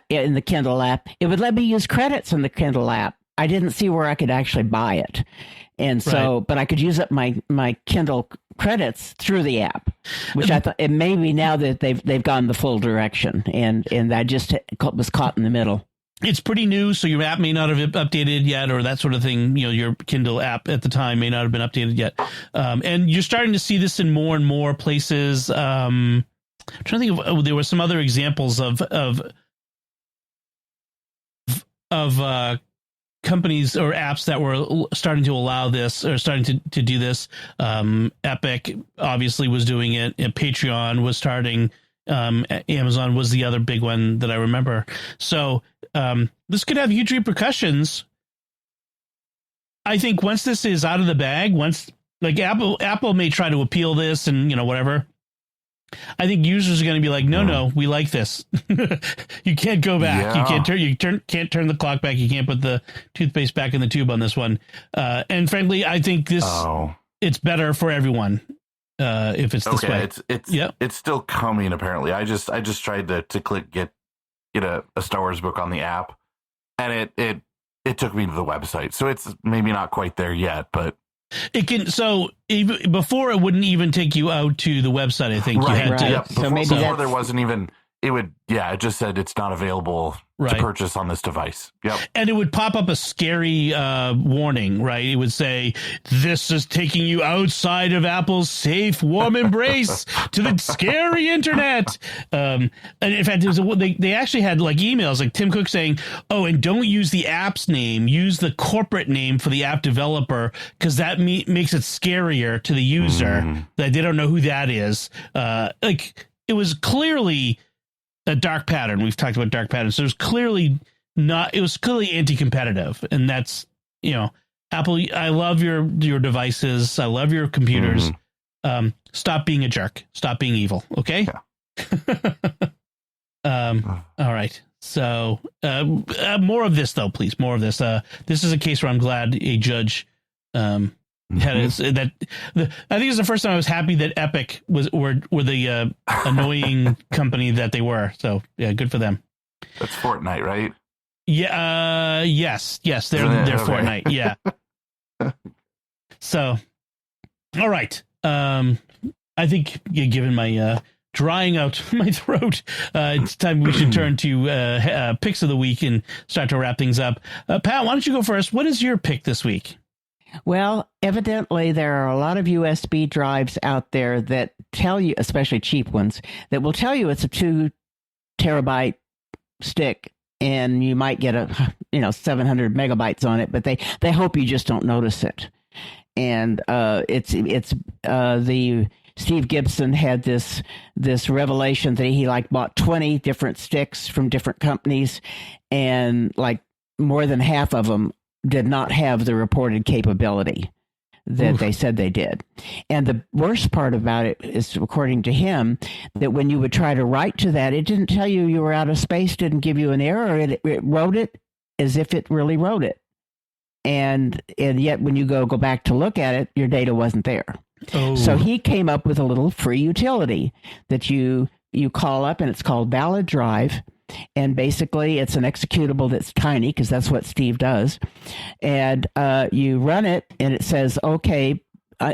in the Kindle app, it would let me use credits in the Kindle app. I didn't see where I could actually buy it. And so, but I could use up my Kindle credits through the app, which I thought it may be now that they've gone the full direction, and I just was caught in the middle. It's pretty new, so your app may not have updated yet, or that sort of thing. Your Kindle app at the time may not have been updated yet, and you're starting to see this in more and more places. I'm trying to think of there were some other examples of companies or apps that were starting to allow this or starting to do this. Epic obviously was doing it, and Patreon was starting. Amazon was the other big one that I remember. So this could have huge repercussions. I think once this is out of the bag, once like Apple may try to appeal this and whatever. I think users are going to be like, no, we like this. You can't go back. Yeah. You can't turn the clock back. You can't put the toothpaste back in the tube on this one. And frankly, I think it's better for everyone if it's this way. It's still coming. Apparently, I just tried to click get a Star Wars book on the app, and it took me to the website. So it's maybe not quite there yet, but. It can, so even before it wouldn't even take you out to the website. I think you had to. Yep. Before there wasn't even. It would. Yeah, it just said it's not available to purchase on this device. Yep. And it would pop up a scary warning. Right. It would say this is taking you outside of Apple's safe, warm embrace to the scary internet. And in fact, they actually had like emails like Tim Cook saying, "Oh, and don't use the app's name. Use the corporate name for the app developer because that makes it scarier to the user that they don't know who that is." Like it was clearly a dark pattern. We've talked about dark patterns. So it was clearly anti-competitive. And that's, Apple, I love your devices. I love your computers. Stop being a jerk. Stop being evil. Okay. Yeah. All right. So more of this though, please. More of this. This is a case where I'm glad a judge, had I think it's the first time I was happy that Epic were the annoying company that they were. So yeah, good for them. That's Fortnite, right? Yeah. Yes. They're Fortnite. Yeah. So, all right. I think given my drying out my throat, it's time we should turn to picks of the week and start to wrap things up. Pat, why don't you go first? What is your pick this week? Well, evidently there are a lot of USB drives out there that tell you, especially cheap ones, that will tell you it's a 2 terabyte stick and you might get 700 megabytes on it, but they hope you just don't notice it. And it's the Steve Gibson had this revelation that he bought 20 different sticks from different companies, and more than half of them did not have the reported capability that they said they did. And the worst part about it is, according to him, that when you would try to write to that, it didn't tell you were out of space, didn't give you an error. It wrote it as if it really wrote it. And yet when you go back to look at it, your data wasn't there. Oh. So he came up with a little free utility that you call up, and it's called Valid Drive. And basically, it's an executable that's tiny, because that's what Steve does. And you run it, and it says, okay,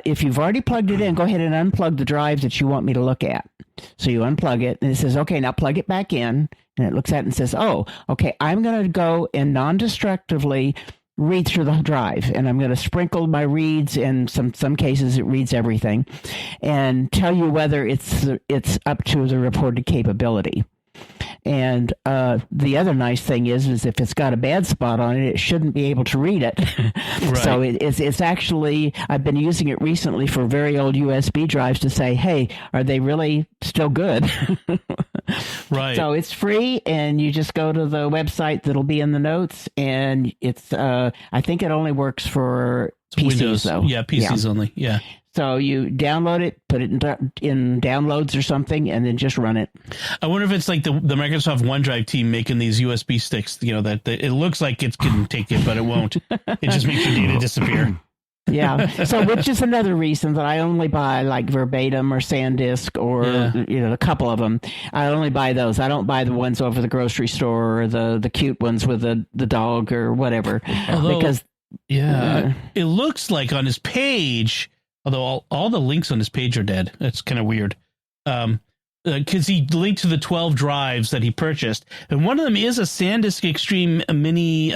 if you've already plugged it in, go ahead and unplug the drive that you want me to look at. So you unplug it, and it says, okay, now plug it back in. And it looks at it and says, oh, okay, I'm going to go and non-destructively read through the drive, and I'm going to sprinkle my reads. In some cases, it reads everything, and tell you whether it's up to the reported capability. And the other nice thing is if it's got a bad spot on it, it shouldn't be able to read it. Right. So it's actually, I've been using it recently for very old USB drives to say, hey, are they really still good? Right. So it's free, and you just go to the website that'll be in the notes, and it's I think it only works for PCs, Windows, though. yeah, PCs only, yeah. So you download it, put it in downloads or something, and then just run it. I wonder if it's like the Microsoft OneDrive team making these USB sticks, that it looks like it can take it, but it won't. It just makes your data disappear. Yeah. So which is another reason that I only buy like Verbatim or SanDisk or, a couple of them. I only buy those. I don't buy the ones over the grocery store or the cute ones with the dog or whatever. Although, because it looks like on his page, although all the links on his page are dead. That's kind of weird. Because he linked to the 12 drives that he purchased, and one of them is a SanDisk Extreme Mini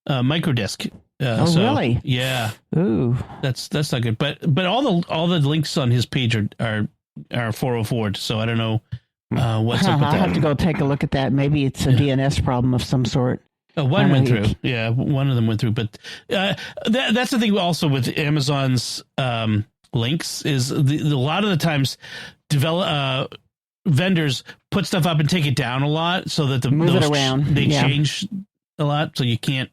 microdisc. Really? Yeah. Ooh, that's not good. But all the links on his page are 404. So I don't know what's up with that. I'll have to go take a look at that. Maybe it's a DNS problem of some sort. One went through. Yeah, one of them went through. But that's the thing also with Amazon's links is a lot of the times vendors put stuff up and take it down a lot so that move it around. They change a lot, so you can't.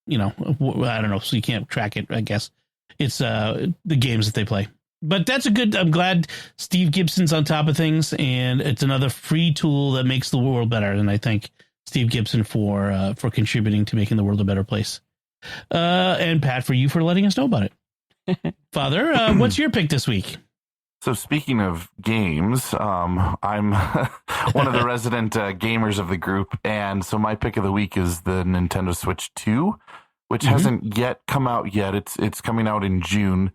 I don't know. So you can't track it, I guess. It's the games that they play. But that's I'm glad Steve Gibson's on top of things, and it's another free tool that makes the world better. And I thank Steve Gibson for contributing to making the world a better place. And Pat, for you for letting us know about it. Father, what's your pick this week? So speaking of games, I'm one of the resident gamers of the group, and so my pick of the week is the Nintendo Switch 2, which hasn't yet come out yet. It's coming out in June.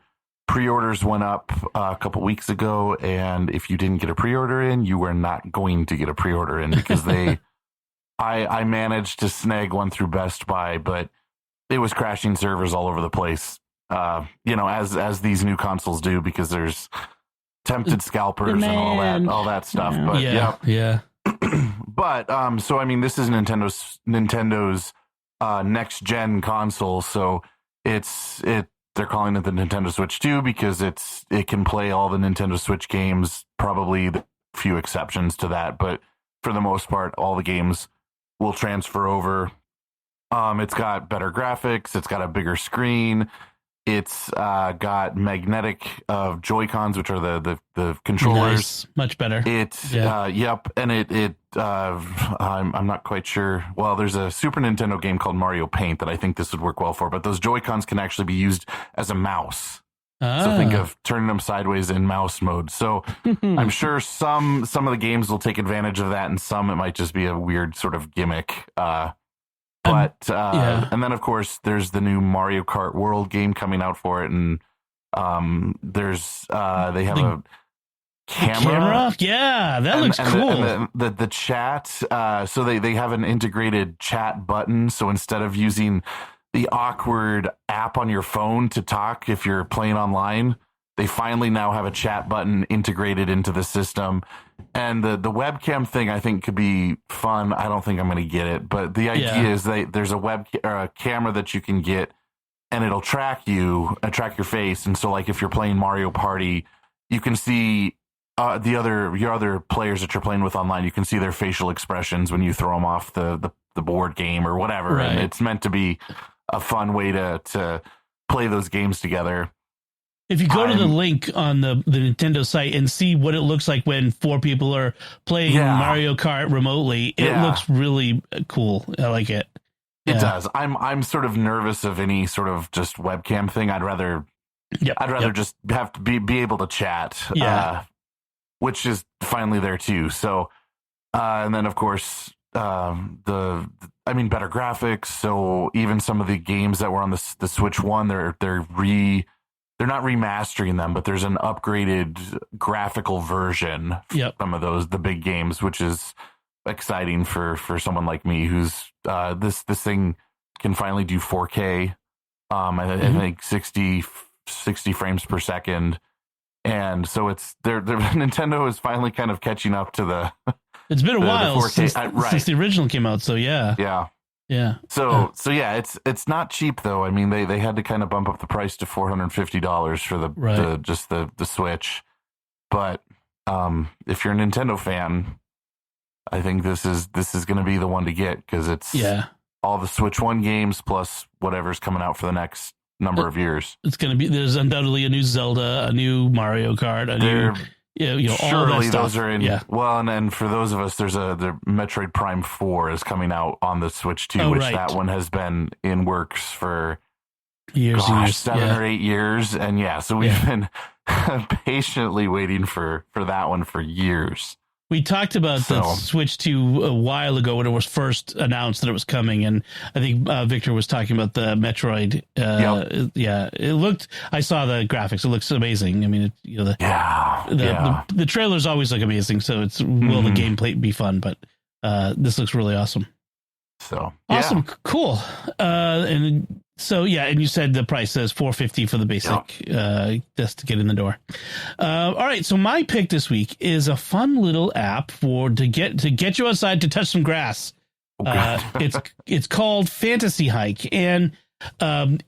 Pre-orders went up a couple weeks ago, and if you didn't get a pre-order in, you were not going to get a pre-order in because I managed to snag one through Best Buy, but it was crashing servers all over the place. As these new consoles do, because there's tempted scalpers and all that stuff. But yeah. But so I mean, this is Nintendo's next gen console, so they're calling it the Nintendo Switch 2 because it can play all the Nintendo Switch games, probably the few exceptions to that, but for the most part, all the games will transfer over. It's got better graphics, it's got a bigger screen. It's got magnetic Joy-Cons, which are the controllers. Nice. Much better. And I'm not quite sure. Well, there's a Super Nintendo game called Mario Paint that I think this would work well for, but those Joy-Cons can actually be used as a mouse. So think of turning them sideways in mouse mode. So I'm sure some of the games will take advantage of that, and some it might just be a weird sort of gimmick. And then of course there's the new Mario Kart World game coming out for it, and they have a camera. Yeah, that looks cool. And the chat, so they have an integrated chat button. So instead of using the awkward app on your phone to talk if you're playing online, they finally now have a chat button integrated into the system. And the webcam thing, I think, could be fun. I don't think I'm going to get it, but the idea is there's a camera that you can get, and it'll track your face. And so, like, if you're playing Mario Party, you can see your other players that you're playing with online. You can see their facial expressions when you throw them off the board game or whatever. Right. And it's meant to be a fun way to play those games together. If you go to the link on the Nintendo site and see what it looks like when 4 people are playing Mario Kart remotely, it looks really cool. I like it. It does. I'm sort of nervous of any sort of just webcam thing. I'd rather just have to be able to chat. Which is finally there too. So, and then of course better graphics. So even some of the games that were on the Switch 1, they're not remastering them, but there's an upgraded graphical version for some of the big games, which is exciting for someone like me who's this thing can finally do 4K. I think 60 frames per second. And so Nintendo is finally kind of catching up to It's been a while 4K, since the original came out. So yeah. So yeah, it's not cheap though. I mean, they had to kind of bump up the price to $450 for the Switch. But if you're a Nintendo fan, I think this is going to be the one to get, because it's all the Switch 1 games plus whatever's coming out for the next number of years. It's going to be, there's undoubtedly a new Zelda, a new Mario Kart, a new, all that stuff. Those are in. Yeah. Well, and for those of us, the Metroid Prime 4 is coming out on the Switch 2, that one has been in works for years, 7 or 8 years. And so we've been patiently waiting for that one for years. We talked about the Switch 2 a while ago when it was first announced that it was coming, and I think Victor was talking about the Metroid. It looked. I saw the graphics. It looks amazing. I mean, the trailers always look amazing. So will the gameplay be fun? But this looks really awesome. So awesome, cool. And you said the price says $450 for the basic, just to get in the door. All right, so my pick this week is a fun little app to get you outside to touch some grass. It's called Fantasy Hike, and the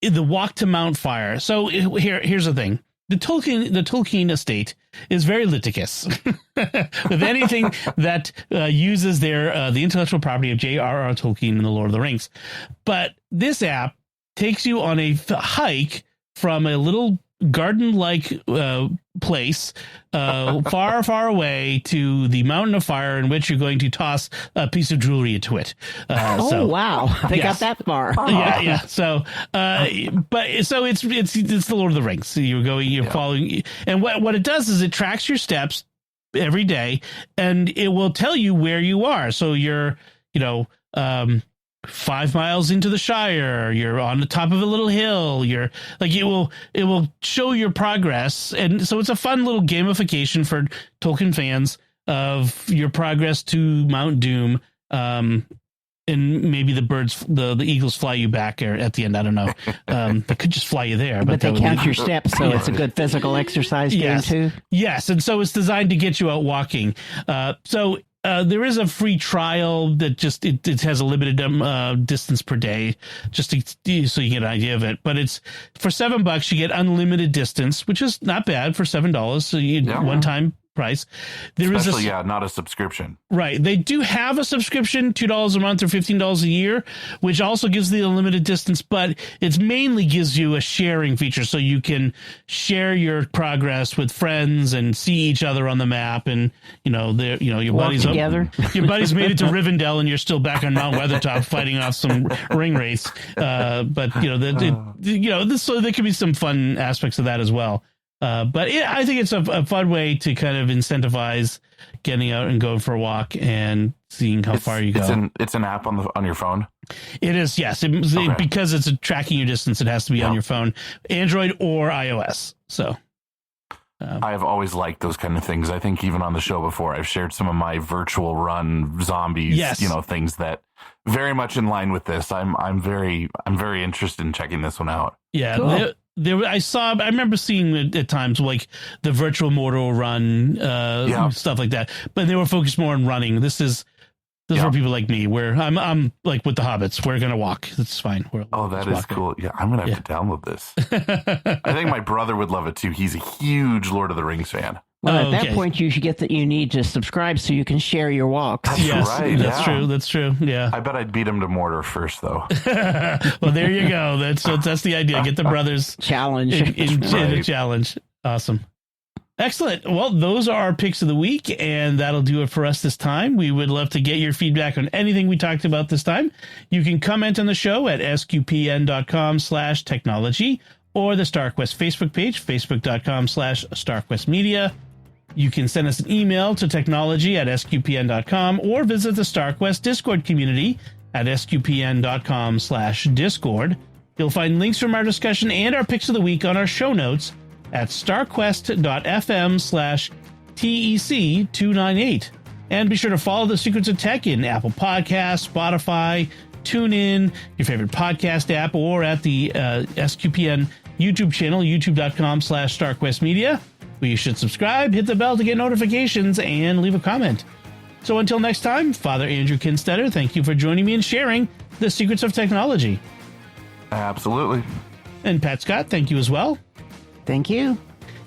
walk to Mount Fire. So here's the thing. The Tolkien estate is very litigious with anything that uses the intellectual property of J.R.R. Tolkien and the Lord of the Rings. But this app takes you on a hike from a little garden-like place far, far away to the Mountain of Fire, in which you're going to toss a piece of jewelry into it. Wow. They got that far. Yeah. So, so it's the Lord of the Rings. So you're following, and what it does is it tracks your steps every day, and it will tell you where you are. So you're, 5 miles into the Shire, you're on the top of a little hill, you're like, it will show your progress. And so it's a fun little gamification for Tolkien fans of your progress to Mount Doom. And maybe the eagles fly you back at the end. I don't know. They could just fly you there, but they count your steps. So it's a good physical exercise game too. Yes. And so it's designed to get you out walking. There is a free trial that just it has a limited distance per day, just so you get an idea of it. But it's for $7, you get unlimited distance, which is not bad for $7. So you one time price. Especially not a subscription. Right. They do have a subscription, $2 a month or $15 a year, which also gives the unlimited distance, but it mainly gives you a sharing feature, so you can share your progress with friends and see each other on the map, and your buddies together. Your buddies made it to Rivendell, and you're still back on Mount Weathertop fighting off some ring wraiths. So there could be some fun aspects of that as well. But I think it's a fun way to kind of incentivize getting out and going for a walk and seeing how far you go. It's an app on your phone? It is, yes. Because it's tracking your distance, it has to be on your phone, Android or iOS. So I've always liked those kind of things. I think even on the show before, I've shared some of my virtual run zombies, things that very much in line with this. I'm very interested in checking this one out. Yeah. Cool. I remember seeing it at times, like the virtual Mortal Run, stuff like that, but they were focused more on running. This is for people like me, where I'm like with the hobbits. We're going to walk. That's fine. That is cool. Yeah. I'm going to have to download this. I think my brother would love it too. He's a huge Lord of the Rings fan. Well, at that point, you should get that you need to subscribe so you can share your walks. That's right. That's true. Yeah. I bet I'd beat him to Mordor first, though. Well, there you go. That's the idea. Get the brothers challenge in a challenge. Awesome. Excellent. Well, those are our picks of the week, and that'll do it for us this time. We would love to get your feedback on anything we talked about this time. You can comment on the show at sqpn.com/technology or the StarQuest Facebook page, facebook.com/StarQuestMedia. You can send us an email to technology@sqpn.com or visit the StarQuest Discord community at sqpn.com/Discord. You'll find links from our discussion and our picks of the week on our show notes at starquest.fm/TEC298. And be sure to follow The Secrets of Tech in Apple Podcasts, Spotify, TuneIn, your favorite podcast app, or at the SQPN YouTube channel, youtube.com/StarQuestMedia. You should subscribe, hit the bell to get notifications, and leave a comment. So until next time, Father Andrew Kinstetter, thank you for joining me and sharing the secrets of technology. Absolutely. And Pat Scott, thank you as well. Thank you.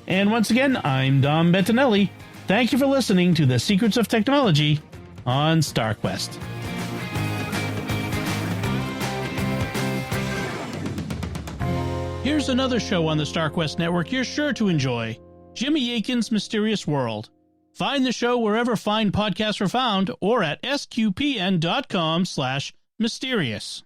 And once again, I'm Dom Bettinelli. Thank you for listening to the Secrets of Technology on StarQuest. Here's another show on the StarQuest network you're sure to enjoy. Jimmy Akin's Mysterious World. Find the show wherever fine podcasts are found or at sqpn.com/mysterious.